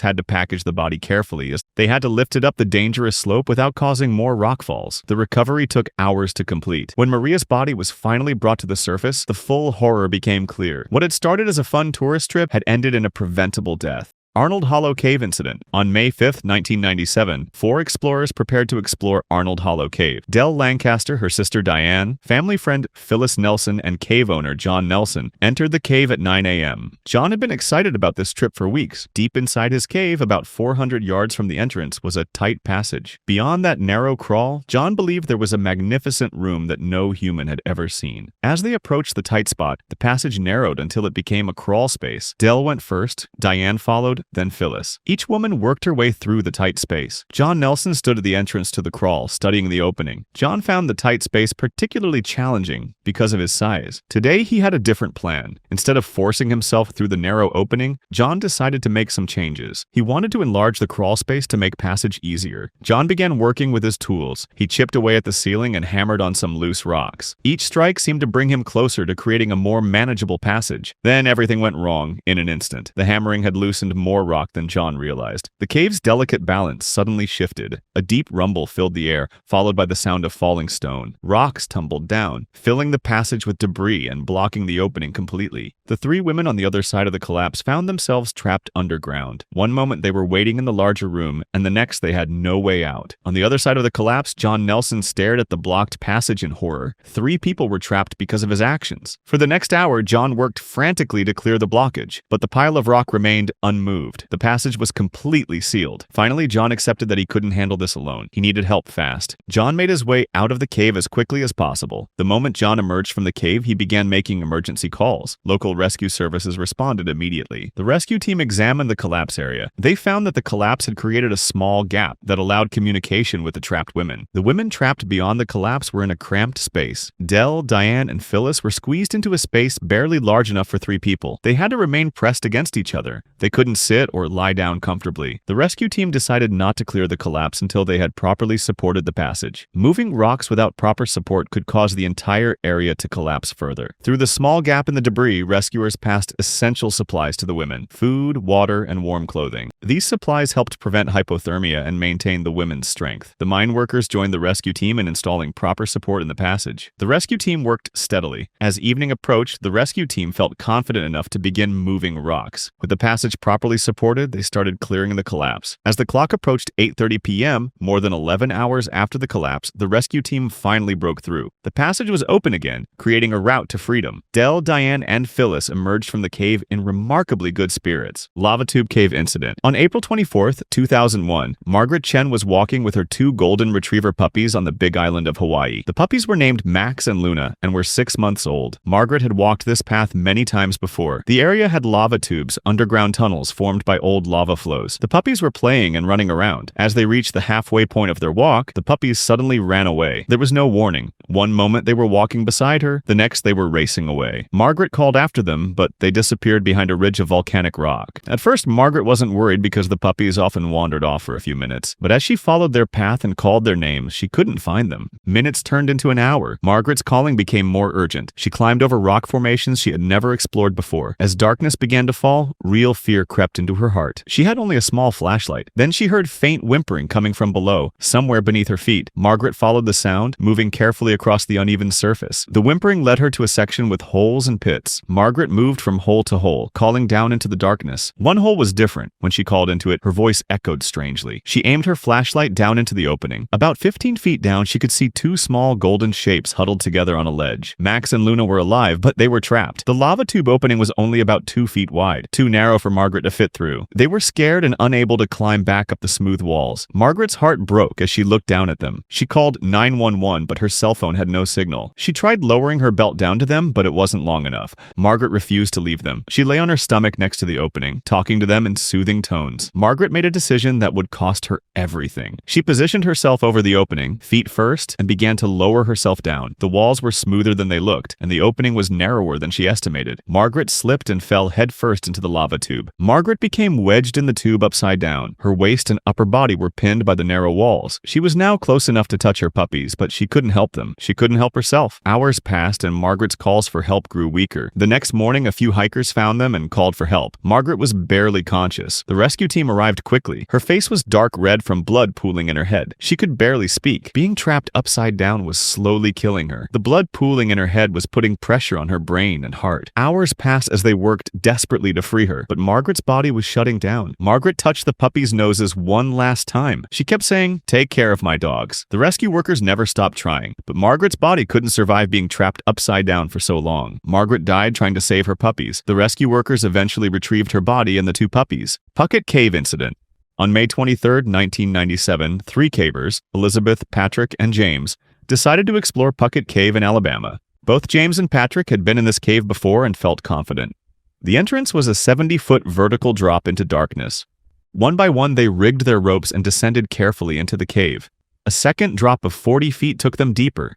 had to package the body carefully as they had to lift it up the dangerous slope without causing more rockfalls. The recovery took hours to complete. When Maria's body was finally brought to the surface, the full horror became clear. What had started as a fun tourist trip had ended in a preventable death. Arnold Hollow Cave Incident. On May 5, 1997, 4 explorers prepared to explore Arnold Hollow Cave. Dell Lancaster, her sister Diane, family friend Phyllis Nelson, and cave owner John Nelson entered the cave at 9 a.m. John had been excited about this trip for weeks. Deep inside his cave, about 400 yards from the entrance, was a tight passage. Beyond that narrow crawl, John believed there was a magnificent room that no human had ever seen. As they approached the tight spot, the passage narrowed until it became a crawl space. Dell went first, Diane followed, then Phyllis. Each woman worked her way through the tight space. John Nelson stood at the entrance to the crawl, studying the opening. John found the tight space particularly challenging because of his size. Today, he had a different plan. Instead of forcing himself through the narrow opening, John decided to make some changes. He wanted to enlarge the crawl space to make passage easier. John began working with his tools. He chipped away at the ceiling and hammered on some loose rocks. Each strike seemed to bring him closer to creating a more manageable passage. Then everything went wrong in an instant. The hammering had loosened more rock than John realized. The cave's delicate balance suddenly shifted. A deep rumble filled the air, followed by the sound of falling stone. Rocks tumbled down, filling the passage with debris and blocking the opening completely. The 3 women on the other side of the collapse found themselves trapped underground. One moment they were waiting in the larger room, and the next they had no way out. On the other side of the collapse, John Nelson stared at the blocked passage in horror. 3 people were trapped because of his actions. For the next hour, John worked frantically to clear the blockage, but the pile of rock remained unmoved. The passage was completely sealed. Finally, John accepted that he couldn't handle this alone. He needed help fast. John made his way out of the cave as quickly as possible. The moment John emerged from the cave, he began making emergency calls. Local rescue services responded immediately. The rescue team examined the collapse area. They found that the collapse had created a small gap that allowed communication with the trapped women. The women trapped beyond the collapse were in a cramped space. Dell, Diane, and Phyllis were squeezed into a space barely large enough for 3 people. They had to remain pressed against each other. They couldn't sit or lie down comfortably. The rescue team decided not to clear the collapse until they had properly supported the passage. Moving rocks without proper support could cause the entire area to collapse further. Through the small gap in the debris, rescuers passed essential supplies to the women: food, water, and warm clothing. These supplies helped prevent hypothermia and maintain the women's strength. The mine workers joined the rescue team in installing proper support in the passage. The rescue team worked steadily. As evening approached, the rescue team felt confident enough to begin moving rocks. With the passage properly supported, they started clearing the collapse. As the clock approached 8:30 p.m., more than 11 hours after the collapse, the rescue team finally broke through. The passage was open again, creating a route to freedom. Dell, Diane, and Phyllis emerged from the cave in remarkably good spirits. Lava Tube Cave Incident. On April 24, 2001, Margaret Chen was walking with her 2 golden retriever puppies on the Big Island of Hawaii. The puppies were named Max and Luna and were 6 months old. Margaret had walked this path many times before. The area had lava tubes, underground tunnels formed by old lava flows. The puppies were playing and running around. As they reached the halfway point of their walk, the puppies suddenly ran away. There was no warning. One moment they were walking beside her, the next they were racing away. Margaret called after them, but they disappeared behind a ridge of volcanic rock. At first, Margaret wasn't worried because the puppies often wandered off for a few minutes, but as she followed their path and called their names, she couldn't find them. Minutes turned into an hour. Margaret's calling became more urgent. She climbed over rock formations she had never explored before. As darkness began to fall, real fear crept into her heart. She had only a small flashlight. Then she heard faint whimpering coming from below, somewhere beneath her feet. Margaret followed the sound, moving carefully across the uneven surface. The whimpering led her to a section with holes and pits. Margaret moved from hole to hole, calling down into the darkness. One hole was different. When she called into it, her voice echoed strangely. She aimed her flashlight down into the opening. About 15 feet down, she could see two small golden shapes huddled together on a ledge. Max and Luna were alive, but they were trapped. The lava tube opening was only about 2 feet wide, too narrow for Margaret to fit through. They were scared and unable to climb back up the smooth walls. Margaret's heart broke as she looked down at them. She called 911, but her cell phone had no signal. She tried lowering her belt down to them, but it wasn't long enough. Margaret refused to leave them. She lay on her stomach next to the opening, talking to them in soothing tones. Margaret made a decision that would cost her everything. She positioned herself over the opening, feet first, and began to lower herself down. The walls were smoother than they looked, and the opening was narrower than she estimated. Margaret slipped and fell headfirst into the lava tube. Margaret became wedged in the tube upside down. Her waist and upper body were pinned by the narrow walls. She was now close enough to touch her puppies, but she couldn't help them. She couldn't help herself. Hours passed, and Margaret's calls for help grew weaker. The next morning, a few hikers found them and called for help. Margaret was barely conscious. The rescue team arrived quickly. Her face was dark red from blood pooling in her head. She could barely speak. Being trapped upside down was slowly killing her. The blood pooling in her head was putting pressure on her brain and heart. Hours passed as they worked desperately to free her, but Margaret's body was shutting down. Margaret touched the puppies' noses one last time. She kept saying, "Take care of my dogs." The rescue workers never stopped trying, but Margaret's body couldn't survive being trapped upside down for so long. Margaret died trying to save her puppies. The rescue workers eventually retrieved her body and the two puppies. Puckett Cave Incident. On May 23, 1997, 3 cavers, Elizabeth, Patrick, and James, decided to explore Puckett Cave in Alabama. Both James and Patrick had been in this cave before and felt confident. The entrance was a 70-foot vertical drop into darkness. One by one, they rigged their ropes and descended carefully into the cave. A second drop of 40 feet took them deeper.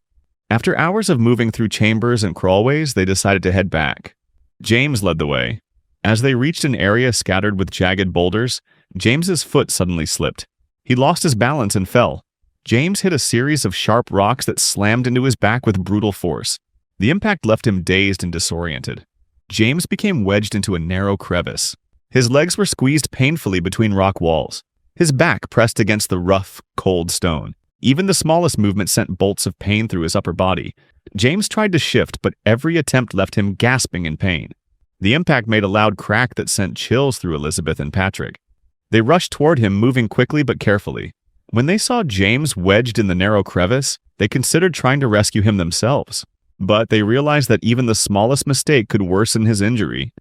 After hours of moving through chambers and crawlways, they decided to head back. James led the way. As they reached an area scattered with jagged boulders, James's foot suddenly slipped. He lost his balance and fell. James hit a series of sharp rocks that slammed into his back with brutal force. The impact left him dazed and disoriented. James became wedged into a narrow crevice. His legs were squeezed painfully between rock walls. His back pressed against the rough, cold stone. Even the smallest movement sent bolts of pain through his upper body. James tried to shift, but every attempt left him gasping in pain. The impact made a loud crack that sent chills through Elizabeth and Patrick. They rushed toward him, moving quickly but carefully. When they saw James wedged in the narrow crevice, they considered trying to rescue him themselves. But they realized that even the smallest mistake could worsen his injury.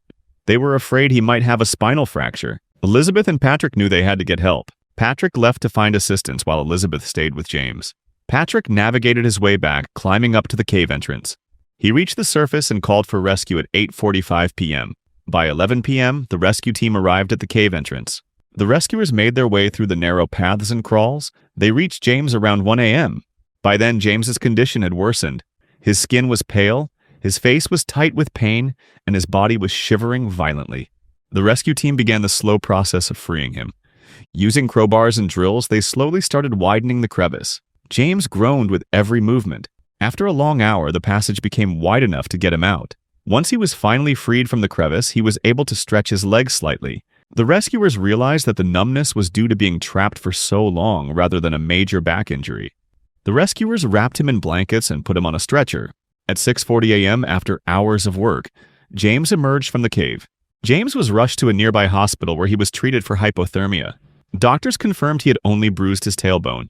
They were afraid he might have a spinal fracture. Elizabeth and Patrick knew they had to get help. Patrick left to find assistance while Elizabeth stayed with James. Patrick navigated his way back, climbing up to the cave entrance. He reached the surface and called for rescue at 8:45 p.m. By 11 p.m., the rescue team arrived at the cave entrance. The rescuers made their way through the narrow paths and crawls. They reached James around 1 a.m. By then, James's condition had worsened. His skin was pale, his face was tight with pain, and his body was shivering violently. The rescue team began the slow process of freeing him. Using crowbars and drills, they slowly started widening the crevice. James groaned with every movement. After a long hour, the passage became wide enough to get him out. Once he was finally freed from the crevice, he was able to stretch his legs slightly. The rescuers realized that the numbness was due to being trapped for so long rather than a major back injury. The rescuers wrapped him in blankets and put him on a stretcher. At 6:40 a.m., after hours of work, James emerged from the cave. James was rushed to a nearby hospital where he was treated for hypothermia. Doctors confirmed he had only bruised his tailbone.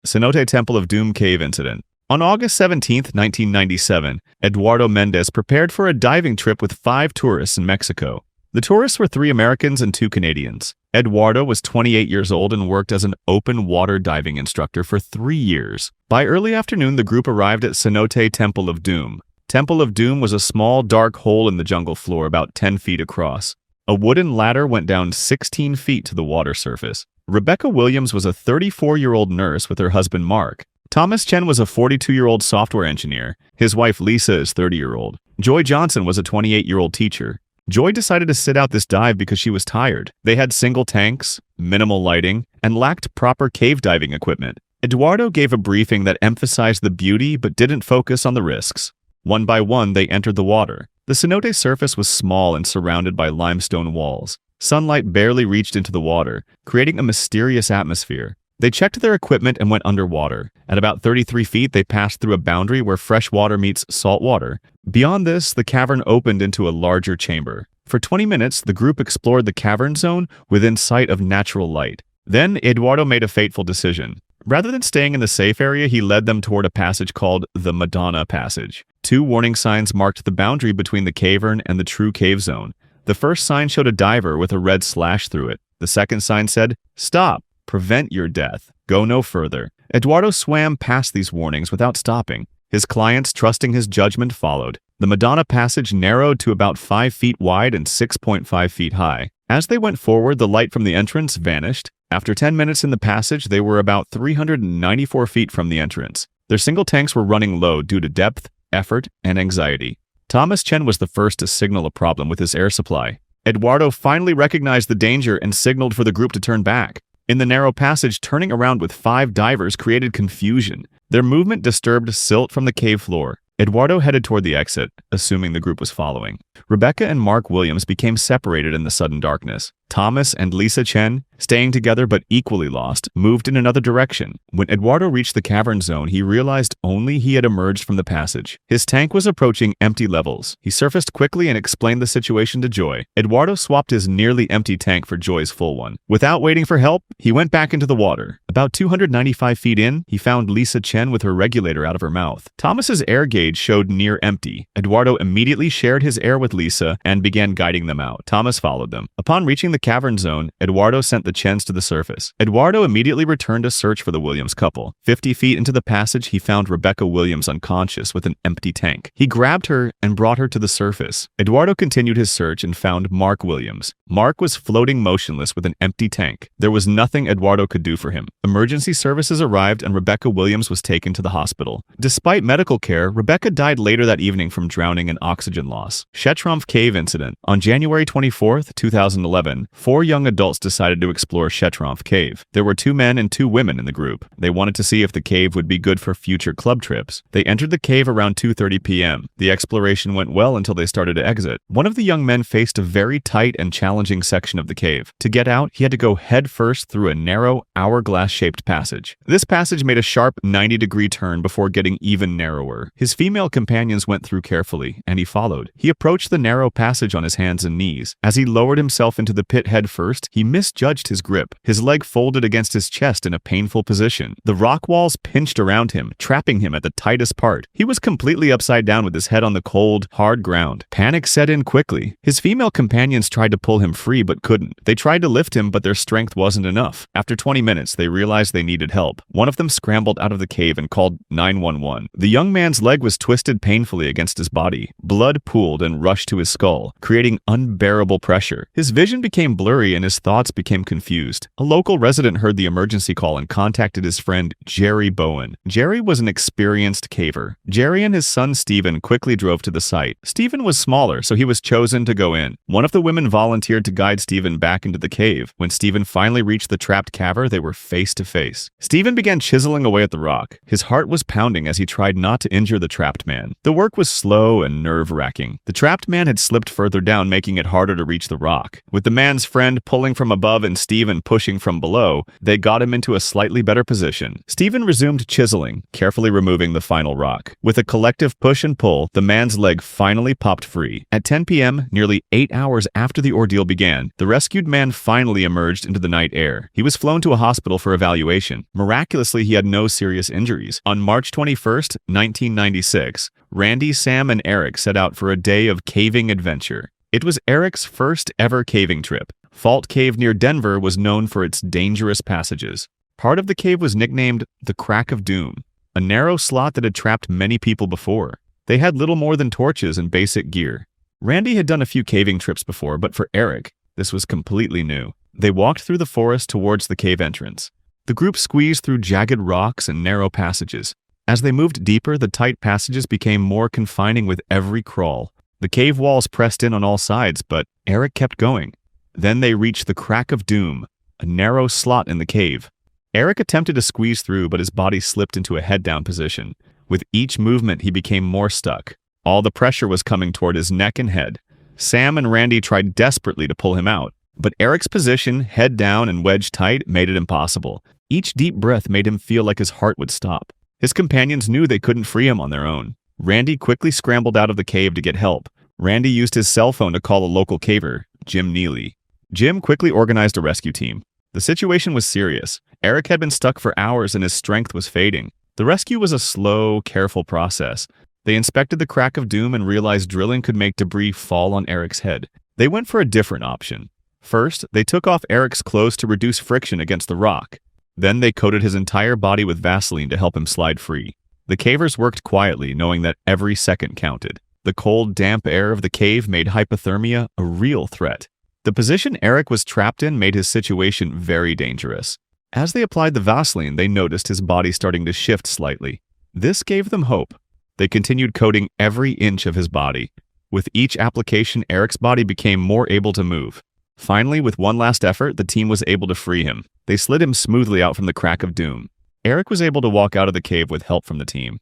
Cenote Temple of Doom Cave Incident. On August 17, 1997, Eduardo Mendez prepared for a diving trip with 5 tourists in Mexico. The tourists were 3 Americans and 2 Canadians. Eduardo was 28 years old and worked as an open water diving instructor for 3 years. By early afternoon, the group arrived at Cenote Temple of Doom. Temple of Doom was a small, dark hole in the jungle floor about 10 feet across. A wooden ladder went down 16 feet to the water surface. Rebecca Williams was a 34-year-old nurse with her husband Mark. Thomas Chen was a 42-year-old software engineer. His wife Lisa is 30-year-old. Joy Johnson was a 28-year-old teacher. Joy decided to sit out this dive because she was tired. They had single tanks, minimal lighting, and lacked proper cave diving equipment. Eduardo gave a briefing that emphasized the beauty but didn't focus on the risks. One by one, they entered the water. The cenote surface was small and surrounded by limestone walls. Sunlight barely reached into the water, creating a mysterious atmosphere. They checked their equipment and went underwater. At about 33 feet, they passed through a boundary where fresh water meets salt water. Beyond this, the cavern opened into a larger chamber. For 20 minutes, the group explored the cavern zone within sight of natural light. Then, Eduardo made a fateful decision. Rather than staying in the safe area, he led them toward a passage called the Madonna Passage. 2 warning signs marked the boundary between the cavern and the true cave zone. The first sign showed a diver with a red slash through it. The second sign said, "Stop! Prevent your death. Go no further." Eduardo swam past these warnings without stopping. His clients, trusting his judgment, followed. The Madonna Passage narrowed to about 5 feet wide and 6.5 feet high. As they went forward, the light from the entrance vanished. After 10 minutes in the passage, they were about 394 feet from the entrance. Their single tanks were running low due to depth, effort, and anxiety. Thomas Chen was the first to signal a problem with his air supply. Eduardo finally recognized the danger and signaled for the group to turn back. In the narrow passage, turning around with 5 divers created confusion. Their movement disturbed silt from the cave floor. Eduardo headed toward the exit, assuming the group was following. Rebecca and Mark Williams became separated in the sudden darkness. Thomas and Lisa Chen, staying together but equally lost, moved in another direction. When Eduardo reached the cavern zone, he realized only he had emerged from the passage. His tank was approaching empty levels. He surfaced quickly and explained the situation to Joy. Eduardo swapped his nearly empty tank for Joy's full one. Without waiting for help, he went back into the water. About 295 feet in, he found Lisa Chen with her regulator out of her mouth. Thomas's air gauge showed near empty. Eduardo immediately shared his air with Lisa and began guiding them out. Thomas followed them. Upon reaching the cavern zone, Eduardo sent the Chens to the surface. Eduardo immediately returned to search for the Williams couple. 50 feet into the passage, he found Rebecca Williams unconscious with an empty tank. He grabbed her and brought her to the surface. Eduardo continued his search and found Mark Williams. Mark was floating motionless with an empty tank. There was nothing Eduardo could do for him. Emergency services arrived and Rebecca Williams was taken to the hospital. Despite medical care, Rebecca died later that evening from drowning and oxygen loss. Schetromph Cave Incident. On January 24, 2011, 4 young adults decided to explore Schetromph Cave. There were 2 men and 2 women in the group. They wanted to see if the cave would be good for future club trips. They entered the cave around 2:30 p.m. The exploration went well until they started to exit. One of the young men faced a very tight and challenging section of the cave. To get out, he had to go head first through a narrow, hourglass-shaped passage. This passage made a sharp 90-degree turn before getting even narrower. His female companions went through carefully, and he followed. He approached the narrow passage on his hands and knees. As he lowered himself into the pit head first, he misjudged his grip. His leg folded against his chest in a painful position. The rock walls pinched around him, trapping him at the tightest part. He was completely upside down with his head on the cold, hard ground. Panic set in quickly. His female companions tried to pull him free but couldn't. They tried to lift him, but their strength wasn't enough. After 20 minutes, they realized they needed help. One of them scrambled out of the cave and called 911. The young man's leg was twisted painfully against his body. Blood pooled and rushed to his skull, creating unbearable pressure. His vision became blurry and his thoughts became confused. A local resident heard the emergency call and contacted his friend Jerry Bowen. Jerry was an experienced caver. Jerry and his son Stephen quickly drove to the site. Stephen was smaller, so he was chosen to go in. One of the women volunteered to guide Stephen back into the cave. When Stephen finally reached the trapped cavern, they were face to face. Stephen began chiseling away at the rock. His heart was pounding as he tried not to injure the trapped man. The work was slow and nerve-wracking. The trapped man had slipped further down, making it harder to reach the rock. With the man's friend pulling from above and Stephen pushing from below, they got him into a slightly better position. Stephen resumed chiseling, carefully removing the final rock. With a collective push and pull, the man's leg finally popped free. At 10 p.m., nearly 8 hours after the ordeal began, the rescued man finally emerged into the night air. He was flown to a hospital for evaluation. Miraculously, he had no serious injuries. On March 21st, 1996, Randy, Sam, and Eric set out for a day of caving adventure. It was Eric's first ever caving trip. Fault Cave near Denver was known for its dangerous passages. Part of the cave was nicknamed the Crack of Doom, a narrow slot that had trapped many people before. They had little more than torches and basic gear. Randy had done a few caving trips before, but for Eric, this was completely new. They walked through the forest towards the cave entrance. The group squeezed through jagged rocks and narrow passages. As they moved deeper, the tight passages became more confining with every crawl. The cave walls pressed in on all sides, but Eric kept going. Then they reached the Crack of Doom, a narrow slot in the cave. Eric attempted to squeeze through, but his body slipped into a head-down position. With each movement, he became more stuck. All the pressure was coming toward his neck and head. Sam and Randy tried desperately to pull him out, but Eric's position, head down and wedged tight, made it impossible. Each deep breath made him feel like his heart would stop. His companions knew they couldn't free him on their own. Randy quickly scrambled out of the cave to get help. Randy used his cell phone to call a local caver, Jim Neely. Jim quickly organized a rescue team. The situation was serious. Eric had been stuck for hours and his strength was fading. The rescue was a slow, careful process. They inspected the Crack of Doom and realized drilling could make debris fall on Eric's head. They went for a different option. First, they took off Eric's clothes to reduce friction against the rock. Then they coated his entire body with Vaseline to help him slide free. The cavers worked quietly, knowing that every second counted. The cold, damp air of the cave made hypothermia a real threat. The position Eric was trapped in made his situation very dangerous. As they applied the Vaseline, they noticed his body starting to shift slightly. This gave them hope. They continued coating every inch of his body. With each application, Eric's body became more able to move. Finally, with one last effort, the team was able to free him. They slid him smoothly out from the Crack of Doom. Eric was able to walk out of the cave with help from the team.